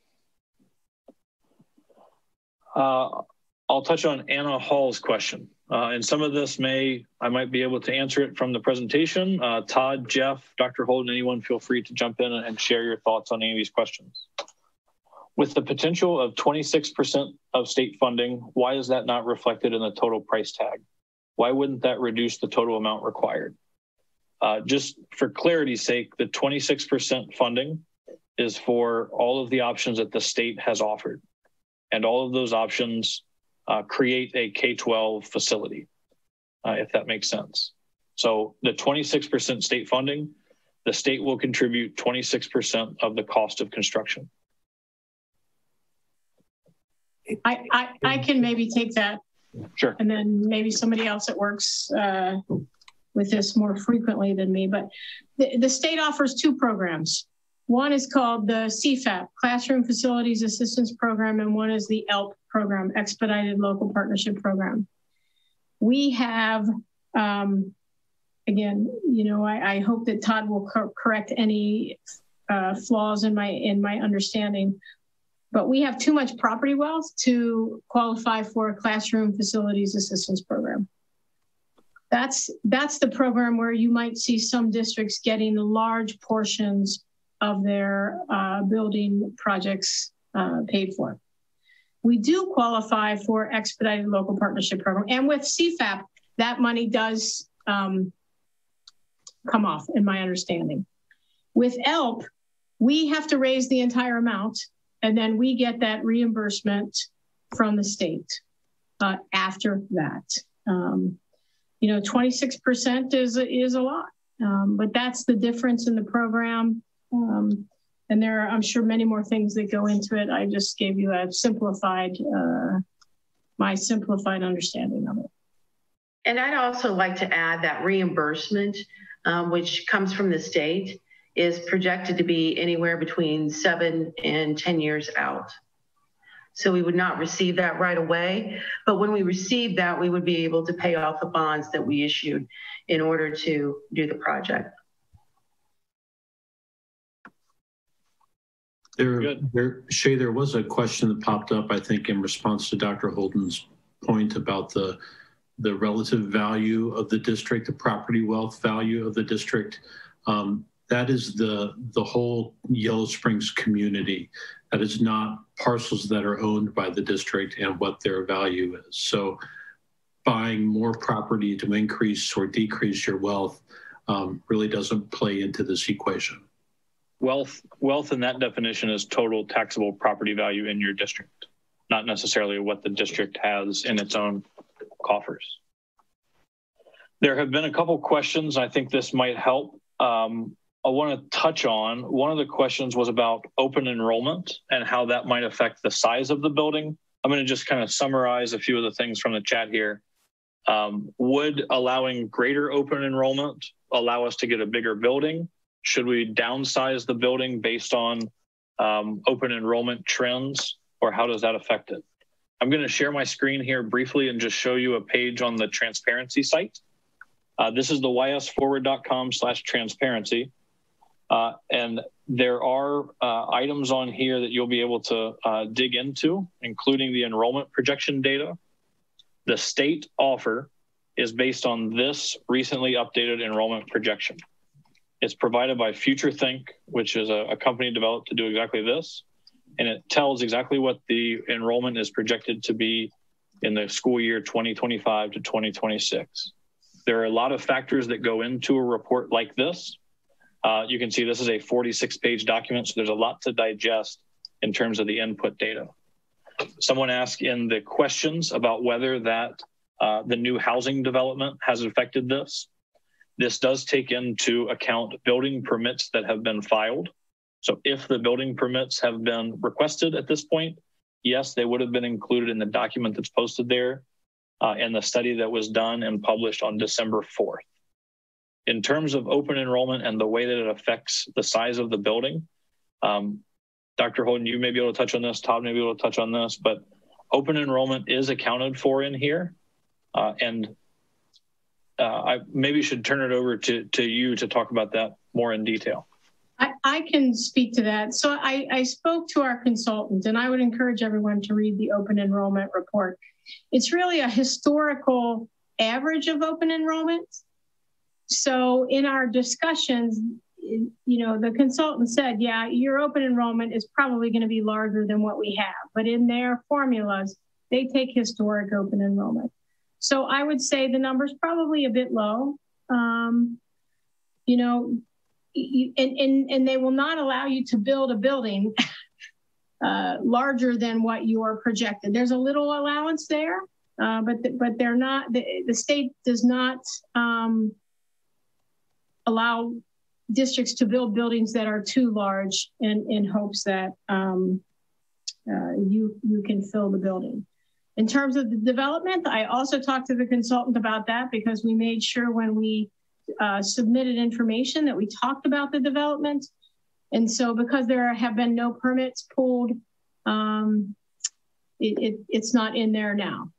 A: I'll touch on Anna Hall's question. And some of this I might be able to answer it from the presentation. Todd, Jeff, Dr. Holden, anyone feel free to jump in and share your thoughts on any of these questions. With the potential of 26% of state funding, why is that not reflected in the total price tag? Why wouldn't that reduce the total amount required? Just for clarity's sake, the 26% funding is for all of the options that the state has offered. And all of those options create a K-12 facility, if that makes sense. So the 26% state funding, the state will contribute 26% of the cost of construction.
C: I can maybe take that.
A: Sure.
C: And then maybe somebody else that works with this more frequently than me, but the state offers two programs. One is called the CFAP, Classroom Facilities Assistance Program, and one is the ELP program, Expedited Local Partnership Program. We have, again, I hope that Todd will correct any flaws in my understanding, but we have too much property wealth to qualify for a Classroom Facilities Assistance Program. That's the program where you might see some districts getting large portions of their building projects paid for. We do qualify for Expedited Local Partnership Program. And with CFAP, that money does come off, in my understanding. With ELP, we have to raise the entire amount, and then we get that reimbursement from the state after that. 26% is a lot, but that's the difference in the program. And there are, I'm sure, many more things that go into it. I just gave you a simplified, my simplified understanding of it.
E: And I'd also like to add that reimbursement, which comes from the state, is projected to be anywhere between 7 and 10 years out. So we would not receive that right away, but when we receive that, we would be able to pay off the bonds that we issued in order to do the project.
B: Shay, there was a question that popped up, I think, in response to Dr. Holden's point about the relative value of the district, the property wealth value of the district. That is the whole Yellow Springs community. That is not parcels that are owned by the district and what their value is. So buying more property to increase or decrease your wealth really doesn't play into this equation.
A: Wealth in that definition is total taxable property value in your district, not necessarily what the district has in its own coffers. There have been a couple questions. I think this might help. I want to touch on, one of the questions was about open enrollment and how that might affect the size of the building. I'm going to just kind of summarize a few of the things from the chat here. Would allowing greater open enrollment allow us to get a bigger building? Should we downsize the building based on open enrollment trends, or how does that affect it? I'm going to share my screen here briefly and just show you a page on the transparency site. This is the ysforward.com/transparency. And there are items on here that you'll be able to dig into, including the enrollment projection data. The state offer is based on this recently updated enrollment projection. It's provided by FutureThink, which is a company developed to do exactly this. And it tells exactly what the enrollment is projected to be in the school year 2025 to 2026. There are a lot of factors that go into a report like this. You can see this is a 46-page document, so there's a lot to digest in terms of the input data. Someone asked in the questions about whether that the new housing development has affected this. This does take into account building permits that have been filed. So if the building permits have been requested at this point, yes, they would have been included in the document that's posted there and the study that was done and published on December 4th. In terms of open enrollment and the way that it affects the size of the building, Dr. Holden, you may be able to touch on this, Todd may be able to touch on this, but open enrollment is accounted for in here. I maybe should turn it over to you to talk about that more in detail.
C: I can speak to that. So I spoke to our consultant, and I would encourage everyone to read the open enrollment report. It's really a historical average of open enrollment. So in our discussions, the consultant said, yeah, your open enrollment is probably going to be larger than what we have. But in their formulas, they take historic open enrollment. So I would say the number's probably a bit low. And they will not allow you to build a building larger than what you are projected. There's a little allowance there, but they're not. The state does not allow districts to build buildings that are too large in hopes that you can fill the building. In terms of the development, I also talked to the consultant about that because we made sure when we submitted information that we talked about the development. And so because there have been no permits pulled, it's not in there now.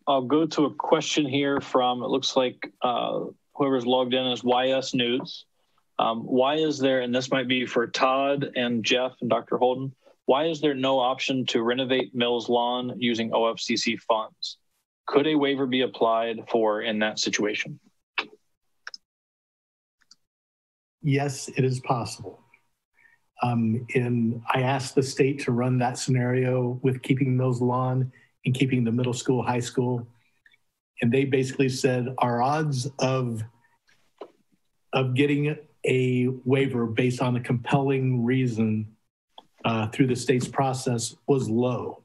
A: I'll go to a question here from, it looks like whoever's logged in is YS News. Why is there, and this might be for Todd and Jeff and Dr. Holden, why is there no option to renovate Mills Lawn using OFCC funds? Could a waiver be applied for in that situation?
D: Yes, it is possible. I asked the state to run that scenario with keeping Mills Lawn and keeping the middle school, high school. And they basically said our odds of getting a waiver based on a compelling reason through the state's process was low.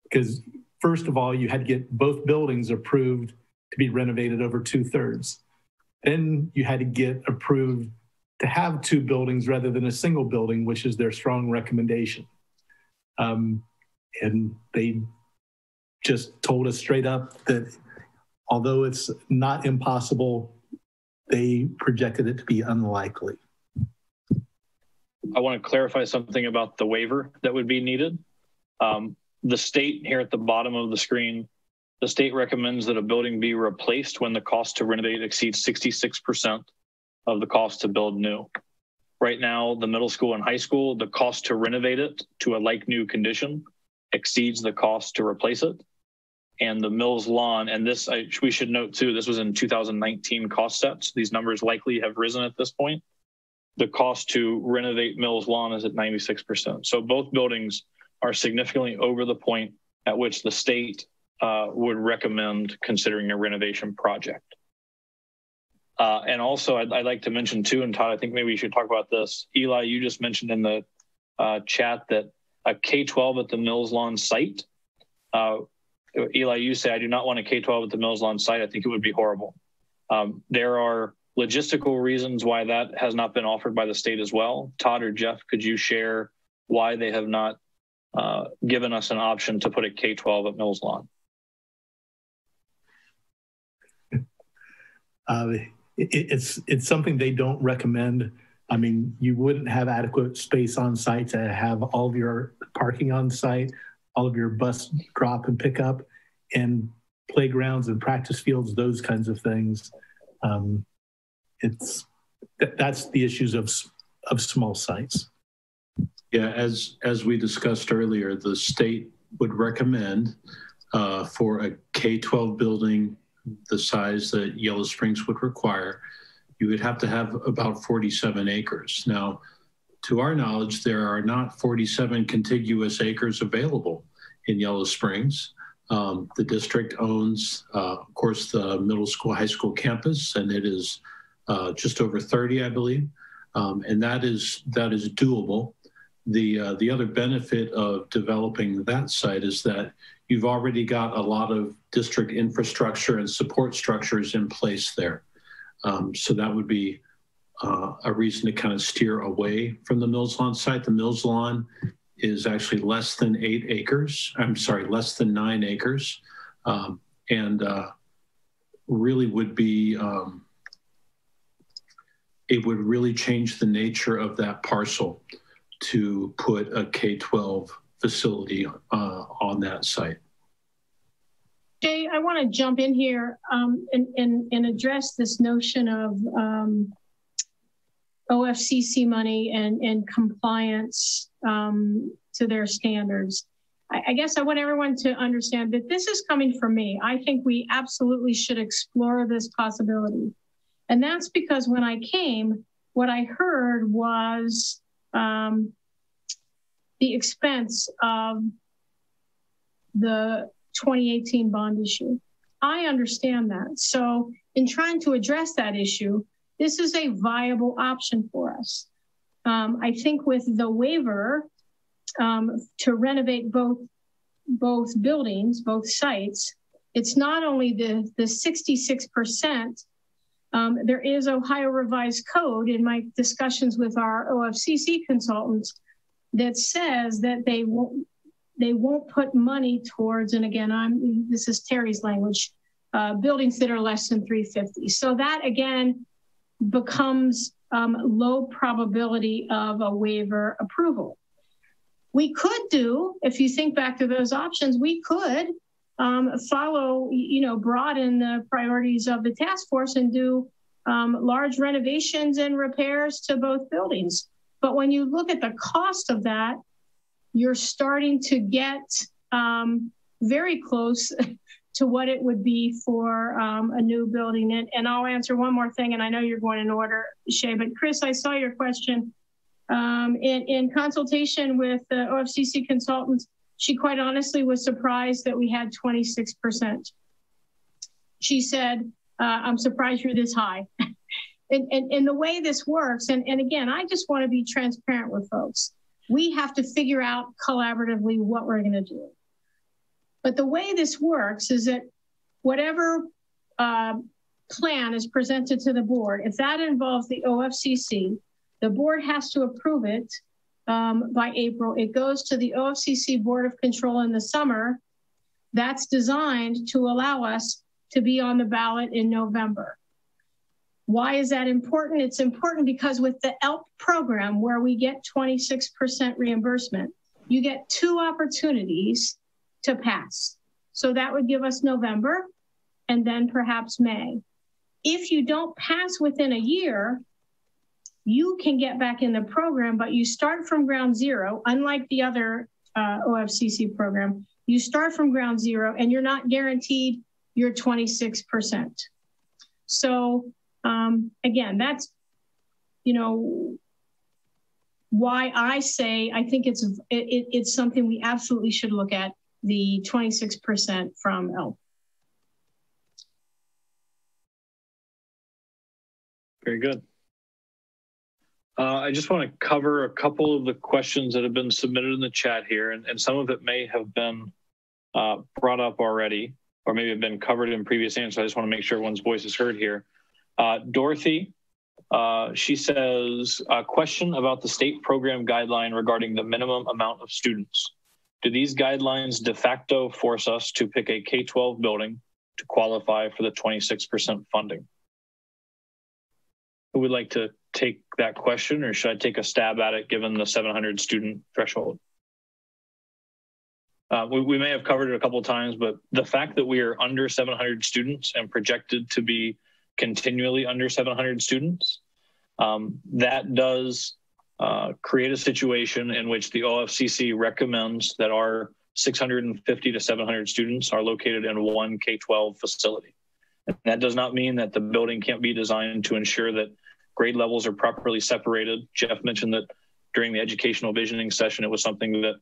D: Because first of all, you had to get both buildings approved to be renovated over 2/3. Then you had to get approved to have two buildings rather than a single building, which is their strong recommendation. And they just told us straight up that although it's not impossible, they projected it to be unlikely.
A: I want to clarify something about the waiver that would be needed. The state here at the bottom of the screen, the state recommends that a building be replaced when the cost to renovate exceeds 66% of the cost to build new. Right now, the middle school and high school, the cost to renovate it to a like new condition exceeds the cost to replace it. And the Mills Lawn, and this, we should note too, this was in 2019 cost sets. These numbers likely have risen at this point. The cost to renovate Mills Lawn is at 96%. So both buildings are significantly over the point at which the state would recommend considering a renovation project. And also I'd like to mention too, and Todd, I think maybe we should talk about this. Eli, you just mentioned in the chat that a K-12 at the Mills Lawn site, Eli, you say, I do not want a K-12 at the Mills Lawn site. I think it would be horrible. There are logistical reasons why that has not been offered by the state as well. Todd or Jeff, could you share why they have not given us an option to put a K-12 at Mills Lawn.
D: It's something they don't recommend. I mean, you wouldn't have adequate space on site to have all of your parking on site, all of your bus drop and pickup, and playgrounds and practice fields, those kinds of things. That's the issues of small sites.
B: Yeah, as we discussed earlier, the state would recommend for a K-12 building the size that Yellow Springs would require, you would have to have about 47 acres. Now, to our knowledge, there are not 47 contiguous acres available in Yellow Springs. The district owns, of course, the middle school, high school campus, and it is just over 30, I believe, and that is doable. The other benefit of developing that site is that you've already got a lot of district infrastructure and support structures in place there. So that would be a reason to kind of steer away from the Mills Lawn site. The Mills Lawn is actually less than 8 acres. I'm sorry, less than 9 acres. And really would be, it would really change the nature of that parcel to put a K-12 facility on that site.
C: Jay, I want to jump in here and address this notion of OFCC money and compliance to their standards. I guess I want everyone to understand that this is coming from me. I think we absolutely should explore this possibility. And that's because when I came, what I heard was the expense of the 2018 bond issue. I understand that. So in trying to address that issue, this is a viable option for us. I think with the waiver to renovate both buildings, both sites, it's not only the 66%, there is Ohio Revised Code in my discussions with our OFCC consultants that says that they won't put money towards, and again, this is Terry's language, buildings that are less than 350. So that again becomes low probability of a waiver approval. We could do, if you think back to those options, we could follow, broaden the priorities of the task force and do large renovations and repairs to both buildings. But when you look at the cost of that, you're starting to get very close to what it would be for a new building. And I'll answer one more thing, and I know you're going in order, Shay, but Chris, I saw your question. In consultation with the OFCC consultants, she quite honestly was surprised that we had 26%. She said, I'm surprised you're this high. And the way this works, and again, I just want to be transparent with folks. We have to figure out collaboratively what we're going to do. But the way this works is that whatever plan is presented to the board, if that involves the OFCC, the board has to approve it by April. It goes to the OFCC Board of Control in the summer. That's designed to allow us to be on the ballot in November. Why is that important? It's important because with the ELP program, where we get 26% reimbursement, you get 2 opportunities to pass. So that would give us November and then perhaps May. If you don't pass within a year, you can get back in the program, but you start from ground zero, unlike the other OFCC program. You start from ground zero and you're not guaranteed your 26%. So again, that's, why I say I think it's something we absolutely should look at, the 26% from ELP.
A: Very good. I just want to cover a couple of the questions that have been submitted in the chat here, and some of it may have been brought up already, or maybe have been covered in previous answers. I just want to make sure everyone's voice is heard here. Dorothy, she says, a question about the state program guideline regarding the minimum amount of students. do these guidelines de facto force us to pick a K-12 building to qualify for the 26% funding? Who would like to take that question, or should I take a stab at it given the 700 student threshold? We may have covered it a couple of times, but the fact that we are under 700 students and projected to be continually under 700 students, that does create a situation in which the OFCC recommends that our 650 to 700 students are located in one K-12 facility. And that does not mean that the building can't be designed to ensure that grade levels are properly separated. Jeff mentioned that during the educational visioning session, it was something that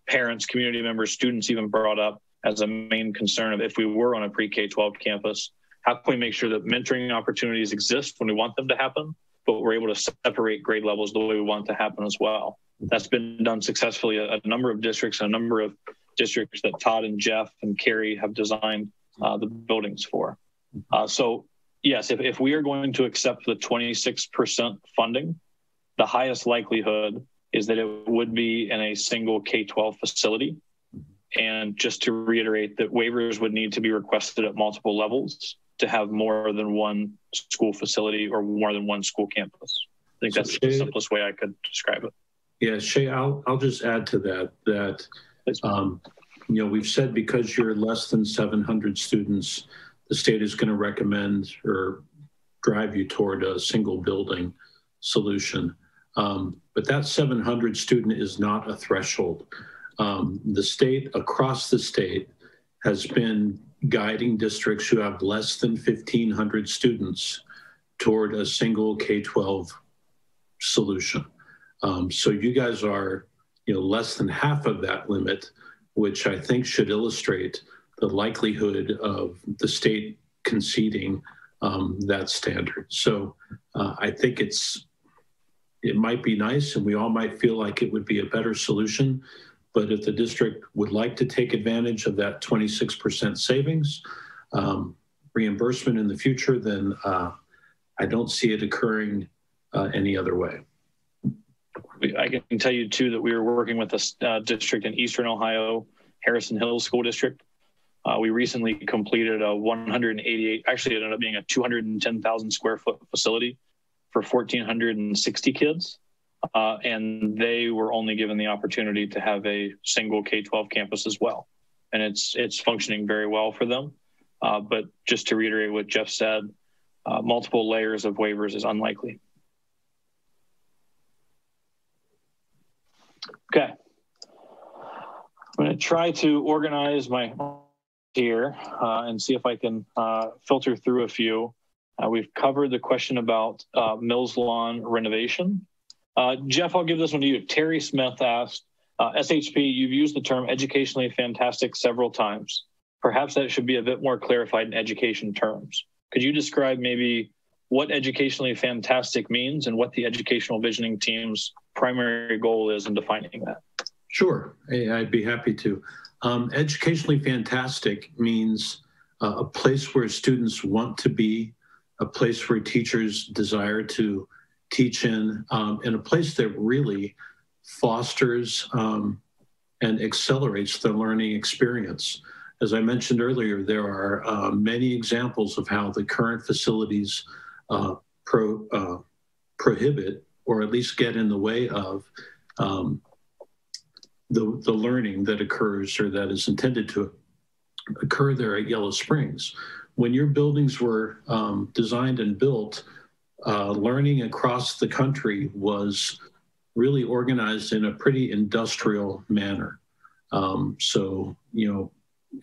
A: parents, community members, students even brought up as a main concern of if we were on a pre-K-12 campus, how can we make sure that mentoring opportunities exist when we want them to happen, but we're able to separate grade levels the way we want to happen as well. That's been done successfully at a number of districts, and a number of districts that Todd and Jeff and Carrie have designed the buildings for. So yes, if we are going to accept the 26% funding, the highest likelihood is that it would be in a single K-12 facility. And just to reiterate that waivers would need to be requested at multiple levels to have more than one school facility or more than one school campus. I think that's the simplest way I could describe it.
B: Yeah, Shay, I'll just add to that, you know, we've said because you're less than 700 students, the state is going to recommend or drive you toward a single building solution. But that 700 student is not a threshold. The state, across the state, has been guiding districts who have less than 1,500 students toward a single K-12 solution. So you guys are, you know, less than half of that limit, which I think should illustrate the likelihood of the state conceding that standard. So I think it might be nice, and we all might feel like it would be a better solution. But if the district would like to take advantage of that 26% savings reimbursement in the future, then I don't see it occurring any other way.
A: I can tell you too that we were working with a district in Eastern Ohio, Harrison Hills School District. We recently completed a 188, actually it ended up being a 210,000 square foot facility for 1,460 kids. And they were only given the opportunity to have a single K-12 campus as well. And it's functioning very well for them. But just to reiterate what Jeff said, multiple layers of waivers is unlikely. Okay. I'm going to try to organize my here and see if I can filter through a few. We've covered the question about Mills Lawn renovation. Jeff, I'll give this one to you. Terry Smith asked, SHP, you've used the term educationally fantastic several times. Perhaps that should be a bit more clarified in education terms. Could you describe maybe what educationally fantastic means and what the educational visioning team's primary goal is in defining that?
B: Sure, I'd be happy to. Educationally fantastic means a place where students want to be, a place where teachers desire to teach in, and a place that really fosters and accelerates the learning experience. As I mentioned earlier, there are many examples of how the current facilities prohibit or at least get in the way of the learning that occurs or that is intended to occur there at Yellow Springs. When your buildings were designed and built, learning across the country was really organized in a pretty industrial manner. So, you know,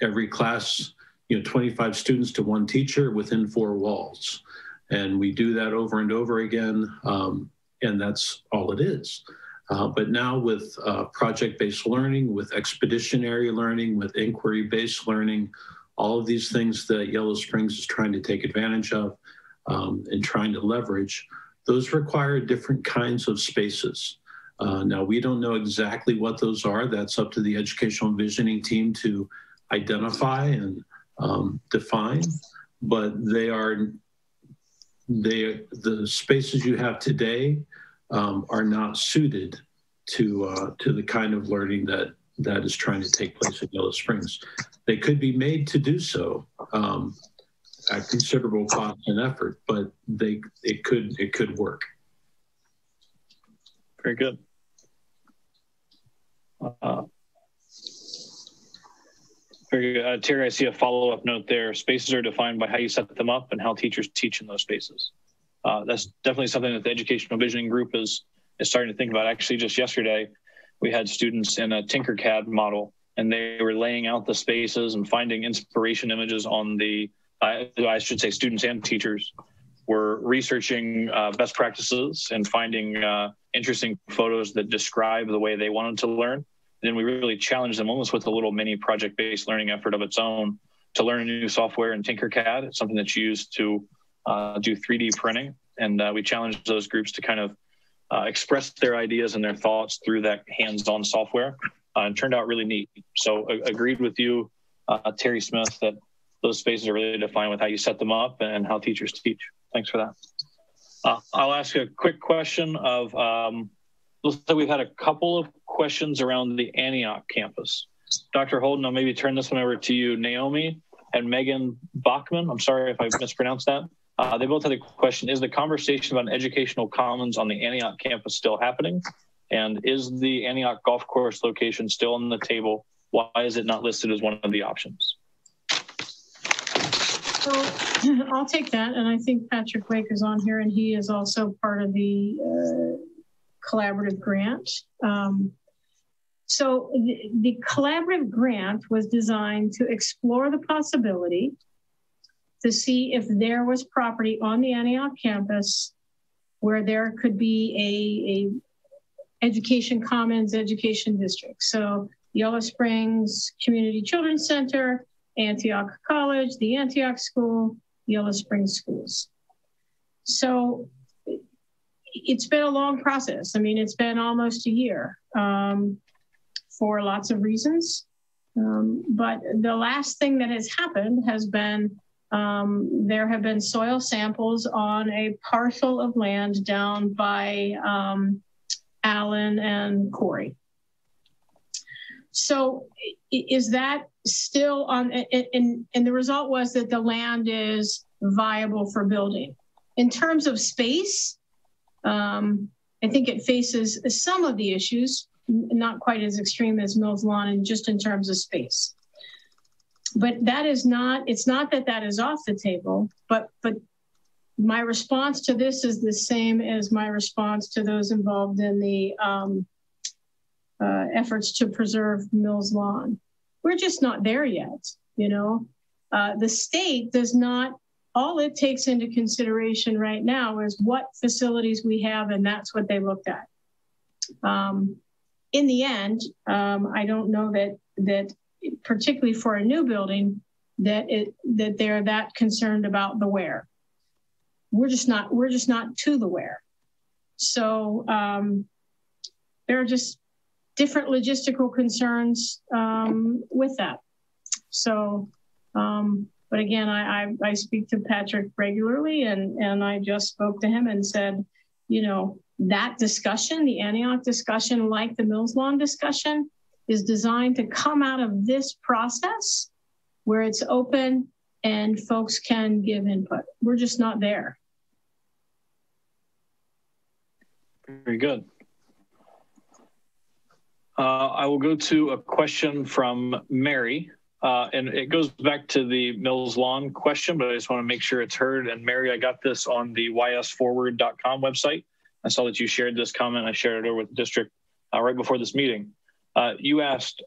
B: every class, 25 students to one teacher within 4 walls. And we do that over and over again, and that's all it is. But now with project-based learning, with expeditionary learning, with inquiry-based learning, all of these things that Yellow Springs is trying to take advantage of and trying to leverage, those require different kinds of spaces. Now, we don't know exactly what those are. That's up to the educational visioning team to identify and define, but the spaces you have today are not suited to the kind of learning that that is trying to take place at Yellow Springs. They could be made to do so at considerable cost and effort, but it could work.
A: Very good. Very good. Terry, I see a follow-up note there. Spaces are defined by how you set them up and how teachers teach in those spaces. That's definitely something that the Educational Visioning Group is starting to think about. Actually, just yesterday, we had students in a Tinkercad model, and they were laying out the spaces and finding inspiration images on the, I should say students and teachers were researching best practices and finding interesting photos that describe the way they wanted to learn. Then we really challenged them almost with a little mini project-based learning effort of its own to learn a new software in Tinkercad. It's something that's used to do 3D printing. And we challenged those groups to kind of express their ideas and their thoughts through that hands-on software, and turned out really neat. So agreed with you, Terry Smith, that those spaces are really defined with how you set them up and how teachers teach. Thanks for that. I'll ask a quick question of, looks like we've had a couple of questions around the Antioch campus. Dr. Holden, I'll maybe turn this one over to you. Naomi and Megan Bachman, I'm sorry if I mispronounced that. They both had a question. Is the conversation about an educational commons on the Antioch campus still happening? And is the Antioch golf course location still on the table? Why is it not listed as one of the options?
C: So I'll take that. And I think Patrick Wake is on here, and he is also part of the collaborative grant. So the collaborative grant was designed to explore the possibility to see if there was property on the Antioch campus where there could be a education commons education district. So Yellow Springs Community Children's Center, Antioch College, the Antioch School, Yellow Springs Schools. So it's been a long process. I mean, it's been almost a year for lots of reasons. But the last thing that has happened has been there have been soil samples on a parcel of land down by Allen and Corey. So is that still on, and the result was that the land is viable for building. In terms of space, I think it faces some of the issues, not quite as extreme as Mills Lawn, and just in terms of space. But that is not, it's not that that is off the table, but my response to this is the same as my response to those involved in the efforts to preserve Mills Lawn. We're just not there yet, you know? The state does not, all it takes into consideration right now is what facilities we have, and that's what they looked at. In the end, I don't know that particularly for a new building, that they're that concerned about the where. We're just not to the where. So there are just different logistical concerns with that. So, but again, I speak to Patrick regularly, and I just spoke to him and said, you know, that discussion, the Antioch discussion, like the Mills Lawn discussion, is designed to come out of this process where it's open and folks can give input. We're just not there.
A: Very good. I will go to a question from Mary, and it goes back to the Mills Lawn question, but I just want to make sure it's heard. And Mary, I got this on the ysforward.com website. I saw that you shared this comment. I shared it over with the district right before this meeting. You asked,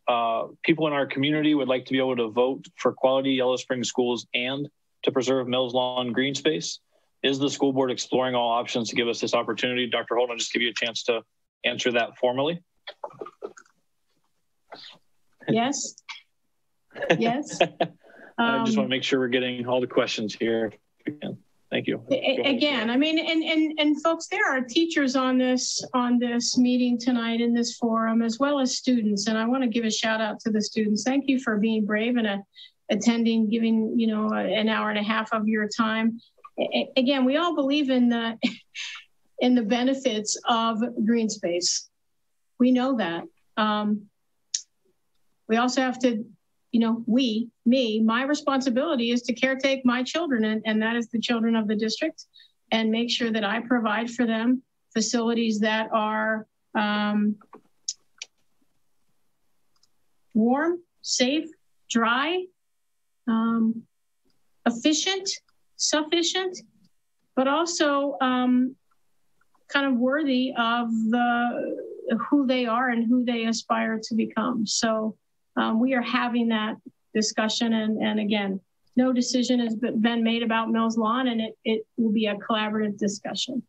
A: people in our community would like to be able to vote for quality Yellow Springs schools and to preserve Mills Lawn green space. Is the school board exploring all options to give us this opportunity? Dr. Holden, I'll just give you a chance to answer that formally.
C: Yes. Yes.
A: I just want to make sure we're getting all the questions here. Thank you.
C: Again, I mean, and folks, there are teachers on this meeting tonight in this forum, as well as students. And I want to give a shout out to the students. Thank you for being brave and attending, giving, you know, an hour and a half of your time. Again, we all believe in the benefits of green space. We know that. we also have to, you know, my responsibility is to caretake my children, and that is the children of the district, and make sure that I provide for them facilities that are warm, safe, dry, efficient, sufficient, but also kind of worthy of who they are and who they aspire to become. So we are having that discussion, and again, no decision has been made about Mills Lawn, and it will be a collaborative discussion.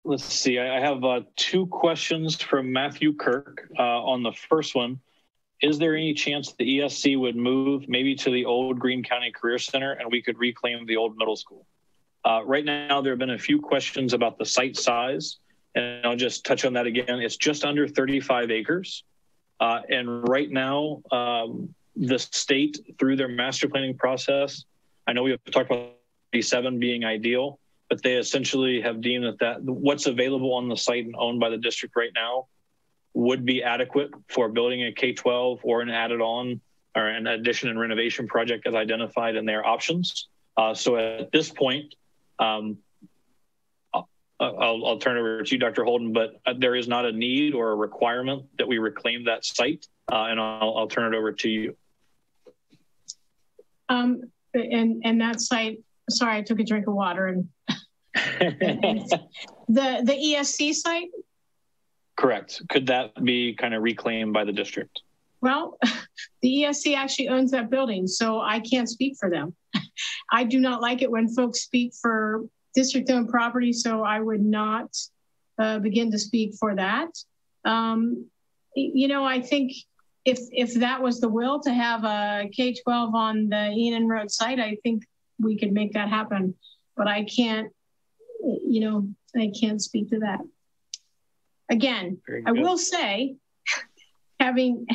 A: Let's see, I have 2 questions from Matthew Kirk. On the first one, is there any chance the ESC would move maybe to the old Greene County Career Center and we could reclaim the old middle school? Right now, there have been a few questions about the site size, and I'll just touch on that again. It's just under 35 acres. And right now, the state, through their master planning process, I know we have talked about 37 being ideal, but they essentially have deemed that what's available on the site and owned by the district right now would be adequate for building a K-12 or an added on or an addition and renovation project as identified in their options. So at this point, I'll turn it over to you, Dr. Holden, but there is not a need or a requirement that we reclaim that site, and I'll turn it over to you.
C: And that site, sorry, I took a drink of water. And the ESC site?
A: Correct. Could that be kind of reclaimed by the district?
C: Well, the ESC actually owns that building, so I can't speak for them. I do not like it when folks speak for district-owned property, so I would not begin to speak for that. You know, I think if that was the will to have a K-12 on the Enon Road site, I think we could make that happen. But I can't, you know, I can't speak to that. Again, I will say, having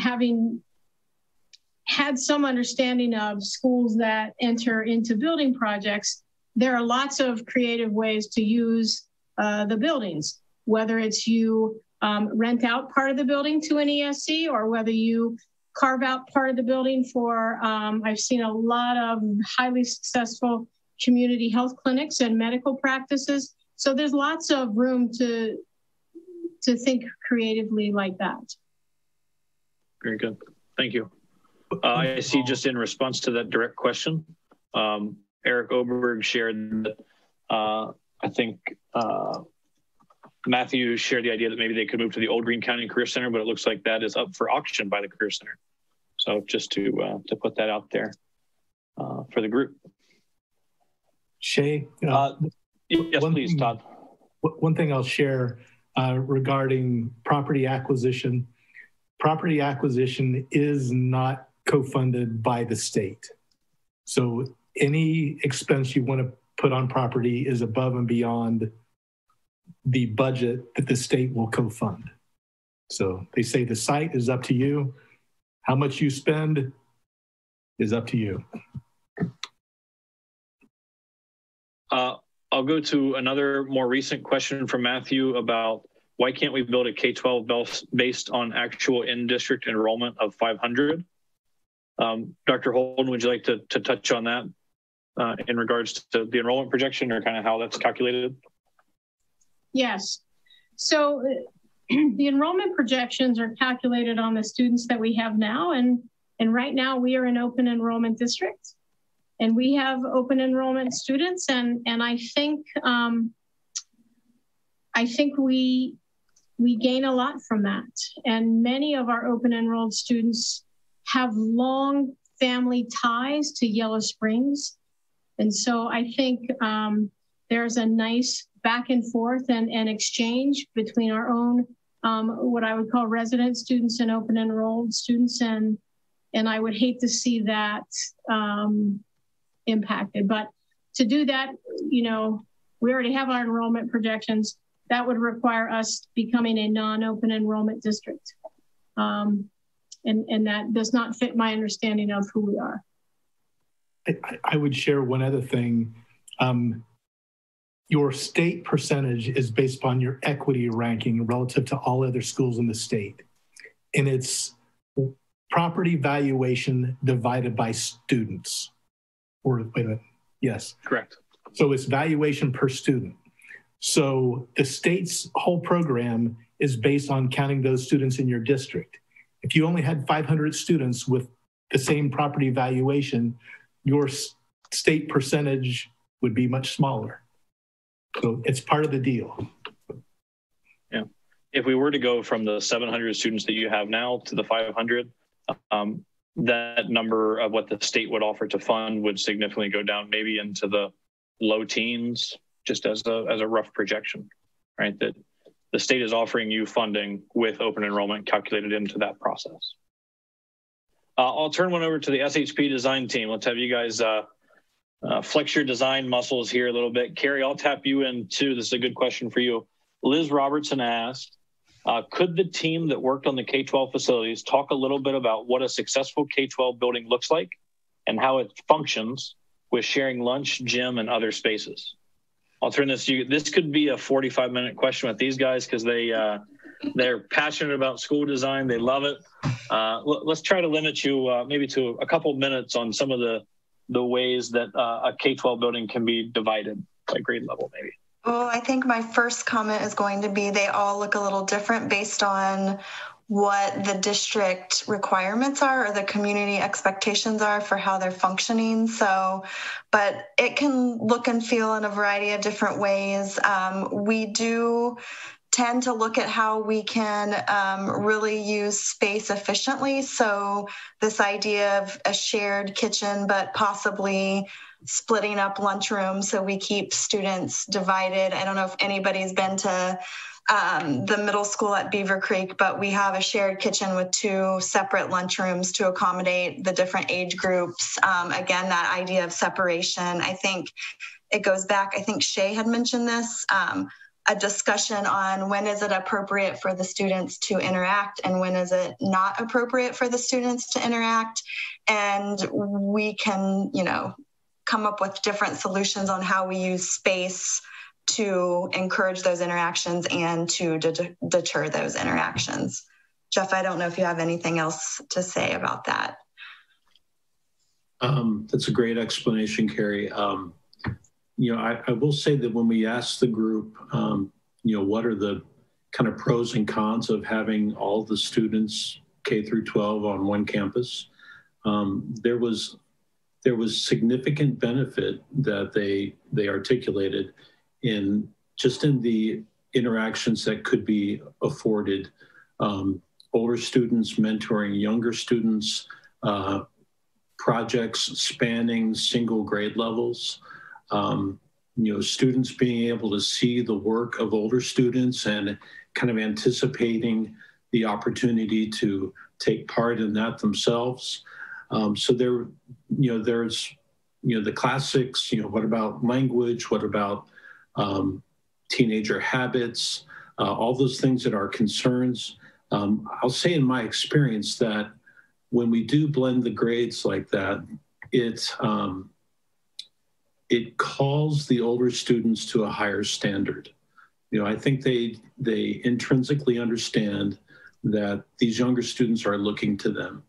C: had some understanding of schools that enter into building projects, there are lots of creative ways to use the buildings, whether it's you rent out part of the building to an ESC, or whether you carve out part of the building for, I've seen a lot of highly successful community health clinics and medical practices. So there's lots of room to think creatively like that.
A: Very good. Thank you. I see, just in response to that direct question, Eric Oberg shared that I think Matthew shared the idea that maybe they could move to the old Greene County Career Center, but it looks like that is up for auction by the Career Center. So just to put that out there for the group.
D: Shay?
A: Yes, please, Todd.
D: One thing I'll share regarding property acquisition. Property acquisition is not co-funded by the state. So any expense you want to put on property is above and beyond the budget that the state will co-fund. So they say the site is up to you. How much you spend is up to you.
A: I'll go to another more recent question from Matthew about why can't we build a K-12 based on actual in-district enrollment of 500? Dr. Holden, would you like to touch on that in regards to the enrollment projection, or kind of how that's calculated?
C: Yes. So the enrollment projections are calculated on the students that we have now. And right now we are an open enrollment district, and we have open enrollment students. And I think we gain a lot from that. And many of our open enrolled students have long family ties to Yellow Springs. And so I think there's a nice back and forth and exchange between our own, what I would call resident students and open enrolled students. And I would hate to see that impacted. But to do that, you know, we already have our enrollment projections. That would require us becoming a non-open enrollment district. And that does not fit my understanding of who we are.
D: I would share one other thing. your state percentage is based upon your equity ranking relative to all other schools in the state. And it's property valuation divided by students. Or wait a minute, yes.
A: Correct.
D: So it's valuation per student. So the state's whole program is based on counting those students in your district. If you only had 500 students with the same property valuation, your state percentage would be much smaller. So it's part of the deal.
A: Yeah. If we were to go from the 700 students that you have now to the 500, that number of what the state would offer to fund would significantly go down, maybe into the low teens, just as a rough projection, right? That the state is offering you funding with open enrollment calculated into that process. I'll turn one over to the SHP design team. Let's have you guys flex your design muscles here a little bit. Carrie, I'll tap you in too. This is a good question for you. Liz Robertson asked, could the team that worked on the K-12 facilities talk a little bit about what a successful K-12 building looks like and how it functions with sharing lunch, gym, and other spaces? I'll turn this to you. This could be a 45-minute question with these guys because they're passionate about school design. They love it. Let's try to limit you maybe to a couple minutes on some of the ways that a K-12 building can be divided by grade level, maybe.
F: Well, I think my first comment is going to be they all look a little different based on what the district requirements are or the community expectations are for how they're functioning. So, but it can look and feel in a variety of different ways. We do tend to look at how we can really use space efficiently. So this idea of a shared kitchen, but possibly splitting up lunchrooms so we keep students divided. I don't know if anybody's been to the middle school at Beaver Creek, but we have a shared kitchen with 2 separate lunchrooms to accommodate the different age groups. Again, that idea of separation, I think it goes back, I think Shay had mentioned this, a discussion on when is it appropriate for the students to interact and when is it not appropriate for the students to interact. And we can, come up with different solutions on how we use space to encourage those interactions and to deter those interactions. Jeff, I don't know if you have anything else to say about that.
B: That's a great explanation, Carrie. I will say that when we asked the group, what are the kind of pros and cons of having all the students K through 12 on one campus, there was significant benefit that they articulated in the interactions that could be afforded. Older students mentoring younger students, projects spanning single grade levels, students being able to see the work of older students and kind of anticipating the opportunity to take part in that themselves. So there's the classics, what about language? What about teenager habits? All those things that are concerns. I'll say in my experience that when we do blend the grades like that, it calls the older students to a higher standard. I think they intrinsically understand that these younger students are looking to them.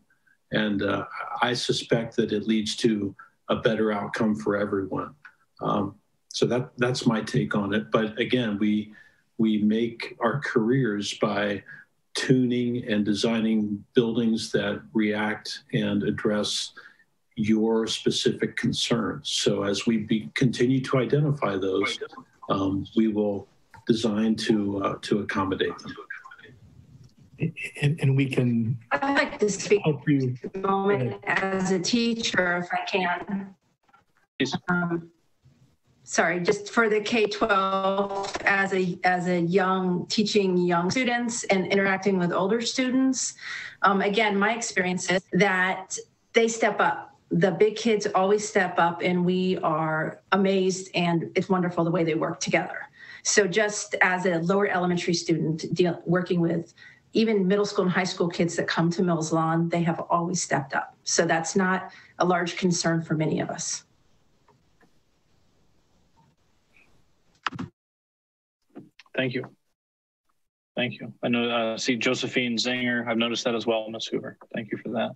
B: And I suspect that it leads to a better outcome for everyone. So that's my take on it. But again, we make our careers by tuning and designing buildings that react and address your specific concerns. So as we continue to identify those, we will design to accommodate them.
D: And we can
G: I'd like to speak
D: help you
G: a moment as a teacher, if I can. Sorry, just for the K-12 as a teaching young students and interacting with older students. Again, my experience is that they step up. The big kids always step up and we are amazed, and it's wonderful the way they work together. So just as a lower elementary student working with even middle school and high school kids that come to Mills Lawn, they have always stepped up. So that's not a large concern for many of us.
A: Thank you. Thank you. I know, see Josephine Zinger. I've noticed that as well, Ms. Hoover. Thank you for that.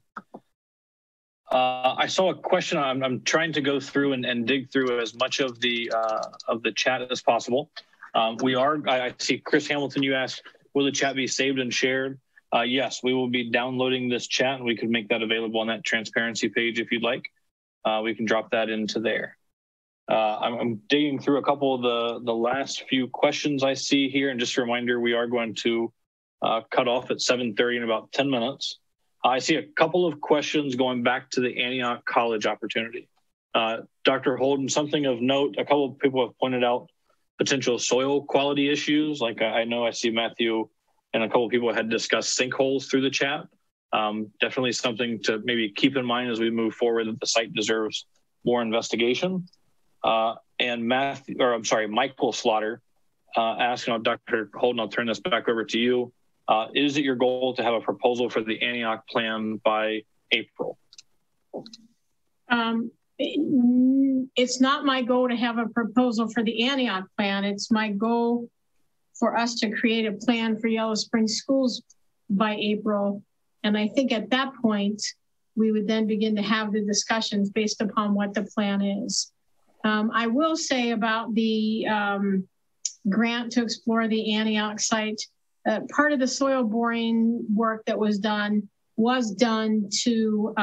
A: I saw a question. I'm trying to go through and dig through as much of the chat as possible. I see Chris Hamilton, you asked, will the chat be saved and shared? Yes, we will be downloading this chat and we can make that available on that transparency page if you'd like. We can drop that into there. I'm digging through a couple of the last few questions I see here. And just a reminder, we are going to cut off at 7:30 in about 10 minutes. I see a couple of questions going back to the Antioch College opportunity. Dr. Holden, something of note, a couple of people have pointed out potential soil quality issues. Like I know I see Matthew and a couple of people had discussed sinkholes through the chat. Definitely something to maybe keep in mind as we move forward, that the site deserves more investigation. And Michael Slaughter asking, Dr. Holden, I'll turn this back over to you. Is it your goal to have a proposal for the Antioch plan by April?
C: It's not my goal to have a proposal for the Antioch plan. It's my goal for us to create a plan for Yellow Springs schools by April. And I think at that point, we would then begin to have the discussions based upon what the plan is. I will say about the grant to explore the Antioch site, part of the soil boring work that was done to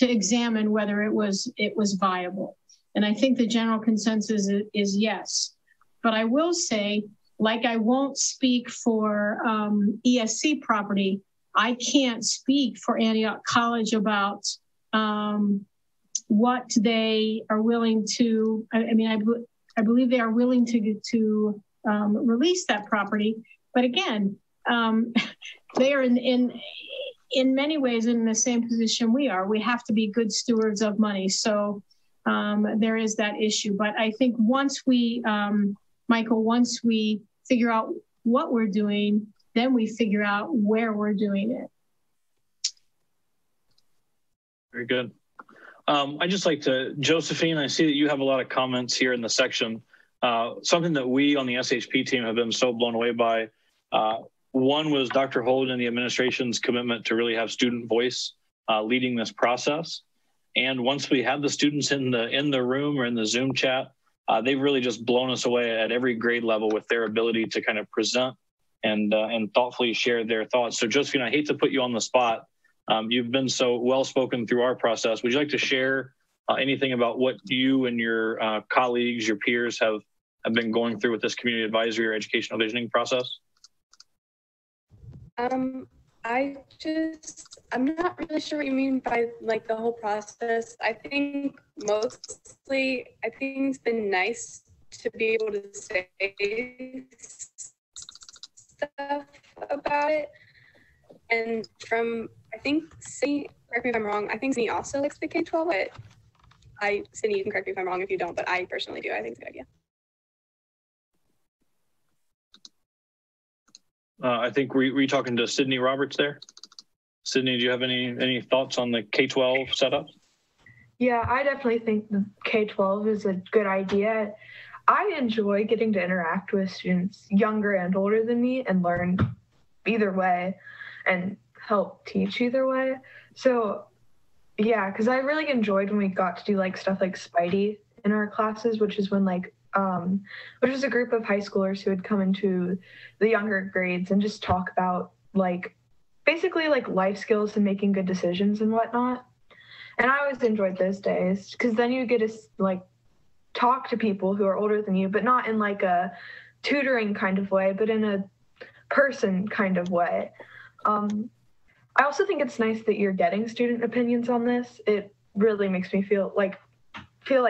C: examine whether it was viable. And I think the general consensus is yes. But I will say, like I won't speak for ESC property, I can't speak for Antioch College about what they are willing to, I believe they are willing to release that property. But again, they are in many ways in the same position we are. We have to be good stewards of money. So there is that issue. But I think once we, Michael, once we figure out what we're doing, then we figure out where we're doing it.
A: Very good. I'd just like to, Josephine, I see that you have a lot of comments here in the section. Something that we on the SHP team have been so blown away by. One was Dr. Holden and the administration's commitment to really have student voice leading this process. And once we have the students in the room or in the Zoom chat, they've really just blown us away at every grade level with their ability to kind of present and thoughtfully share their thoughts. So Josephine, I hate to put you on the spot. You've been so well-spoken through our process. Would you like to share anything about what you and your colleagues, your peers have been going through with this community advisory or educational visioning process?
H: I'm not really sure what you mean by like the whole process. I think mostly, it's been nice to be able to say stuff about it. And from, I think Sydney, correct me if I'm wrong, I think Sydney also likes the K-12, but Sydney, you can correct me if I'm wrong if you don't, but I personally do. I think it's a good idea.
A: I think were you talking to Sydney Roberts there? Sydney, do you have any thoughts on the K-12 setup?
I: Yeah, I definitely think the K-12 is a good idea. I enjoy getting to interact with students younger and older than me and learn either way and help teach either way. So yeah, because I really enjoyed when we got to do like stuff like Spidey in our classes, which is when which was a group of high schoolers who would come into the younger grades and just talk about like basically like life skills and making good decisions and whatnot. And I always enjoyed those days because then you get to like talk to people who are older than you, but not in like a tutoring kind of way, but in a person kind of way. I also think it's nice that you're getting student opinions on this. It really makes me feel like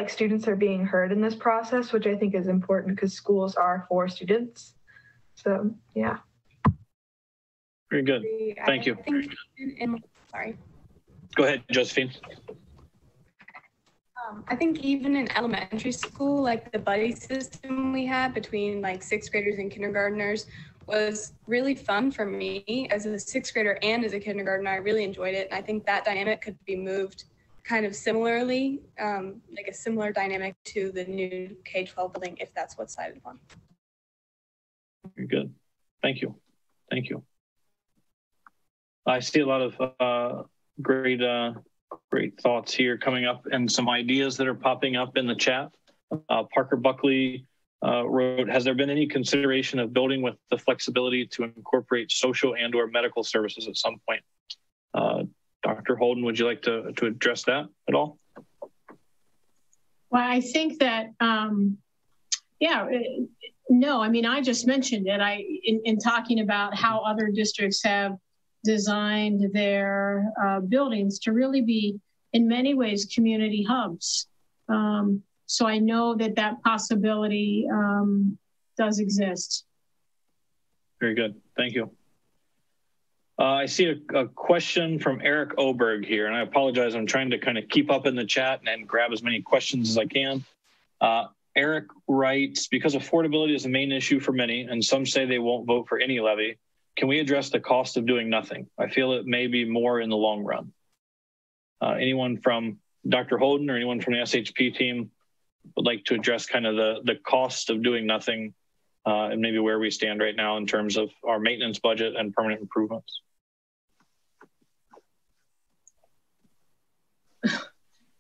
I: students are being heard in this process, which I think is important because schools are for students. So, yeah.
A: Very good. Thank you.
H: Sorry.
A: Go ahead, Josephine.
H: I think even in elementary school, like the buddy system we had between like sixth graders and kindergartners was really fun for me as a sixth grader and as a kindergartner. I really enjoyed it. And I think that dynamic could be moved kind of similarly, like a similar dynamic to the new K-12 building, if that's what's decided upon.
A: Very good. Thank you. Thank you. I see a lot of great thoughts here coming up and some ideas that are popping up in the chat. Parker Buckley wrote, has there been any consideration of building with the flexibility to incorporate social and or medical services at some point? Dr. Holden, would you like to address that at all?
C: Well, I think that, no, I mean, I just mentioned it. In talking about how other districts have designed their buildings to really be, in many ways, community hubs. So I know that that possibility does exist.
A: Very good. Thank you. I see a question from Eric Oberg here, and I apologize. I'm trying to kind of keep up in the chat and grab as many questions as I can. Eric writes, because affordability is the main issue for many, and some say they won't vote for any levy, can we address the cost of doing nothing? I feel it may be more in the long run. Anyone from Dr. Holden or anyone from the SHP team would like to address kind of the cost of doing nothing and maybe where we stand right now in terms of our maintenance budget and permanent improvements?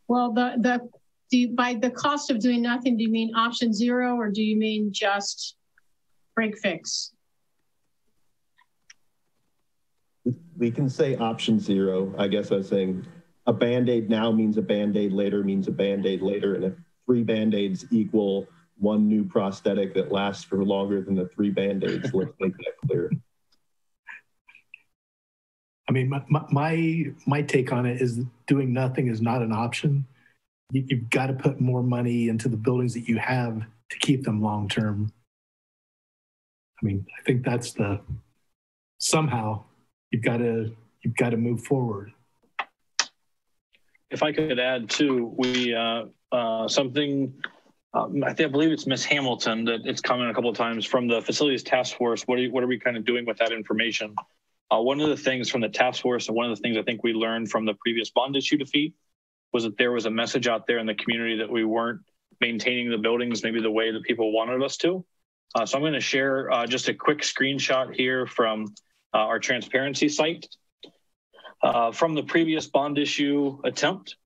C: Well, by the cost of doing nothing, do you mean option 0 or do you mean just break fix?
J: We can say option 0. I guess I was saying a Band-Aid now means a Band-Aid later means a Band-Aid later. And if 3 Band-Aids equal 1 new prosthetic that lasts for longer than the 3 Band-Aids, let's make that clear.
D: I mean, my take on it is doing nothing is not an option. You've got to put more money into the buildings that you have to keep them long-term. I mean, I think that's somehow you've got to move forward.
A: If I could add too, we something, I believe it's Miss Hamilton that it's come in a couple of times from the facilities task force. What are we kind of doing with that information? One of the things from the task force, and one of the things I think we learned from the previous bond issue defeat, was that there was a message out there in the community that we weren't maintaining the buildings maybe the way that people wanted us to. So I'm going to share just a quick screenshot here from our transparency site. From the previous bond issue attempt,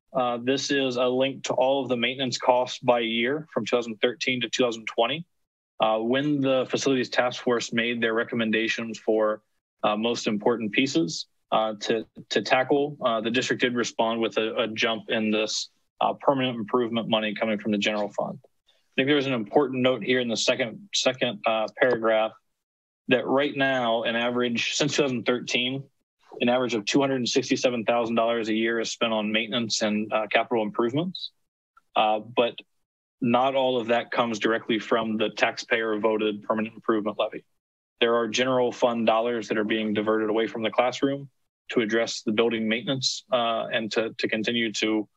A: this is a link to all of the maintenance costs by year from 2013 to 2020. When the facilities task force made their recommendations for most important pieces to tackle, the district did respond with a jump in this permanent improvement money coming from the general fund. I think there's an important note here in the second paragraph that right now, an average since 2013, an average of $267,000 a year is spent on maintenance and capital improvements, but not all of that comes directly from the taxpayer voted permanent improvement levy. There are general fund dollars that are being diverted away from the classroom to address the building maintenance and to continue to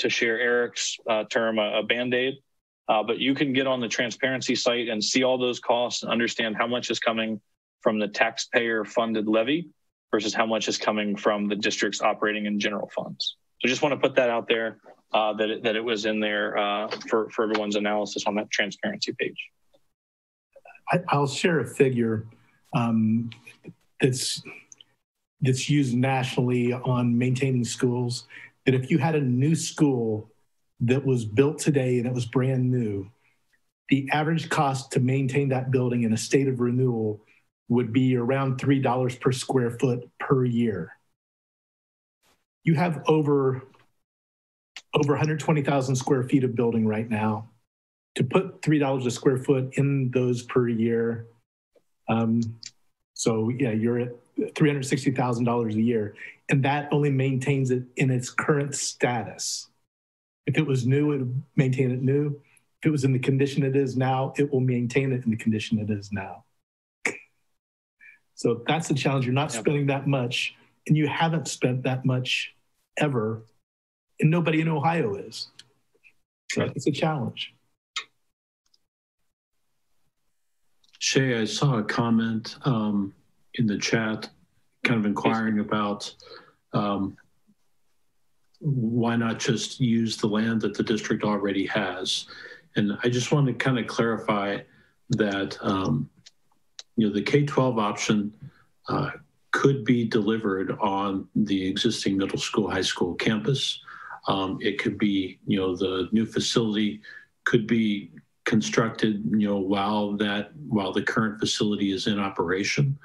A: share Eric's term, a Band-Aid. But you can get on the transparency site and see all those costs and understand how much is coming from the taxpayer funded levy versus how much is coming from the district's operating and general funds. So just want to put that out there that it was in there for everyone's analysis on that transparency page.
D: I'll share a figure that's used nationally on maintaining schools, that if you had a new school that was built today and it was brand new, the average cost to maintain that building in a state of renewal would be around $3 per square foot per year. You have over 120,000 square feet of building right now. To put $3 a square foot in those per year, so yeah, you're at $360,000 a year, and that only maintains it in its current status. If it was new, it would maintain it new. If it was in the condition it is now, it will maintain it in the condition it is now. So that's the challenge. You're not spending that much, and you haven't spent that much ever, and nobody in Ohio is. So it's a challenge.
B: Shay, I saw a comment in the chat kind of inquiring about why not just use the land that the district already has. And I just want to kind of clarify that the K-12 option could be delivered on the existing middle school, high school campus. It could be, the new facility could be constructed, while the current facility is in operation.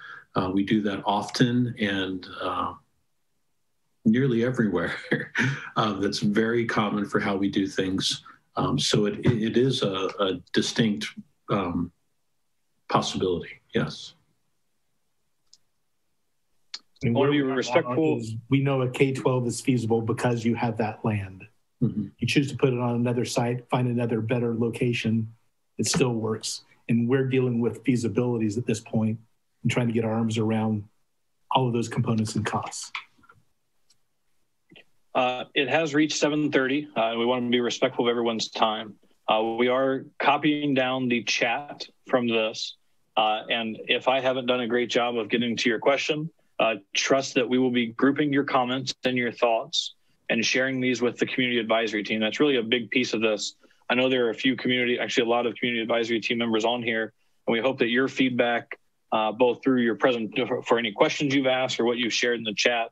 B: We do that often and nearly everywhere. That's very common for how we do things. So it is a distinct possibility, yes.
D: And
A: want to be respectful.
D: We know a K-12 is feasible because you have that land.
B: Mm-hmm.
D: You choose to put it on another site, find another better location, it still works. And we're dealing with feasibilities at this point and trying to get our arms around all of those components and costs.
A: It has reached 7:30. We want to be respectful of everyone's time. We are copying down the chat from this. And if I haven't done a great job of getting to your question, trust that we will be grouping your comments and your thoughts and sharing these with the community advisory team. That's really a big piece of this. I know there are a lot of community advisory team members on here, and we hope that your feedback, both through your for any questions you've asked or what you've shared in the chat,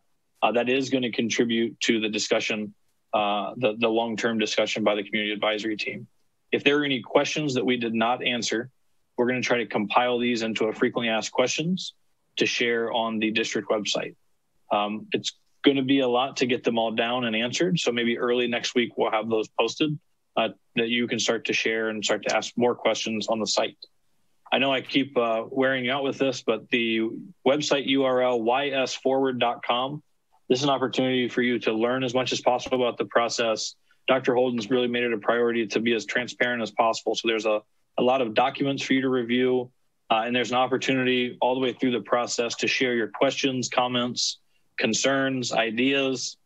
A: that is going to contribute to the discussion, the long-term discussion by the community advisory team. If there are any questions that we did not answer, we're going to try to compile these into a frequently asked questions to share on the district website. It's going to be a lot to get them all down and answered. So maybe early next week, we'll have those posted that you can start to share and start to ask more questions on the site. I know I keep wearing you out with this, but the website URL, ysforward.com, this is an opportunity for you to learn as much as possible about the process. Dr. Holden's really made it a priority to be as transparent as possible. So there's a lot of documents for you to review. And there's an opportunity all the way through the process to share your questions, comments, concerns, ideas,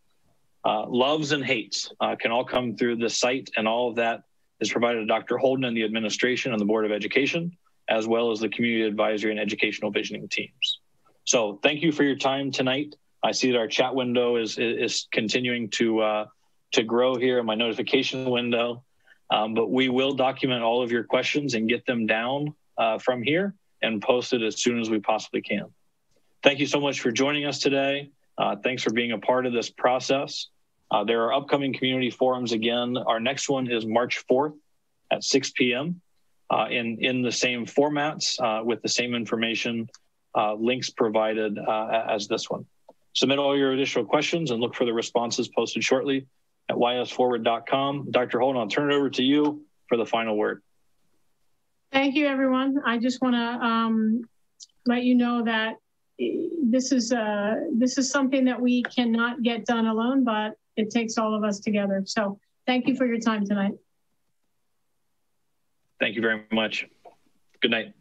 A: loves and hates can all come through the site. And all of that is provided to Dr. Holden and the administration and the Board of Education, as well as the community advisory and educational visioning teams. So thank you for your time tonight. I see that our chat window is continuing to grow here in my notification window, but we will document all of your questions and get them down from here and post it as soon as we possibly can. Thank you so much for joining us today. Thanks for being a part of this process. There are upcoming community forums again. Our next one is March 4th at 6 p.m. In the same formats with the same information, links provided as this one. Submit all your additional questions and look for the responses posted shortly at ysforward.com. Dr. Holden, I'll turn it over to you for the final word.
C: Thank you, everyone. I just want to let you know that this is something that we cannot get done alone, but it takes all of us together. So thank you for your time tonight.
A: Thank you very much. Good night.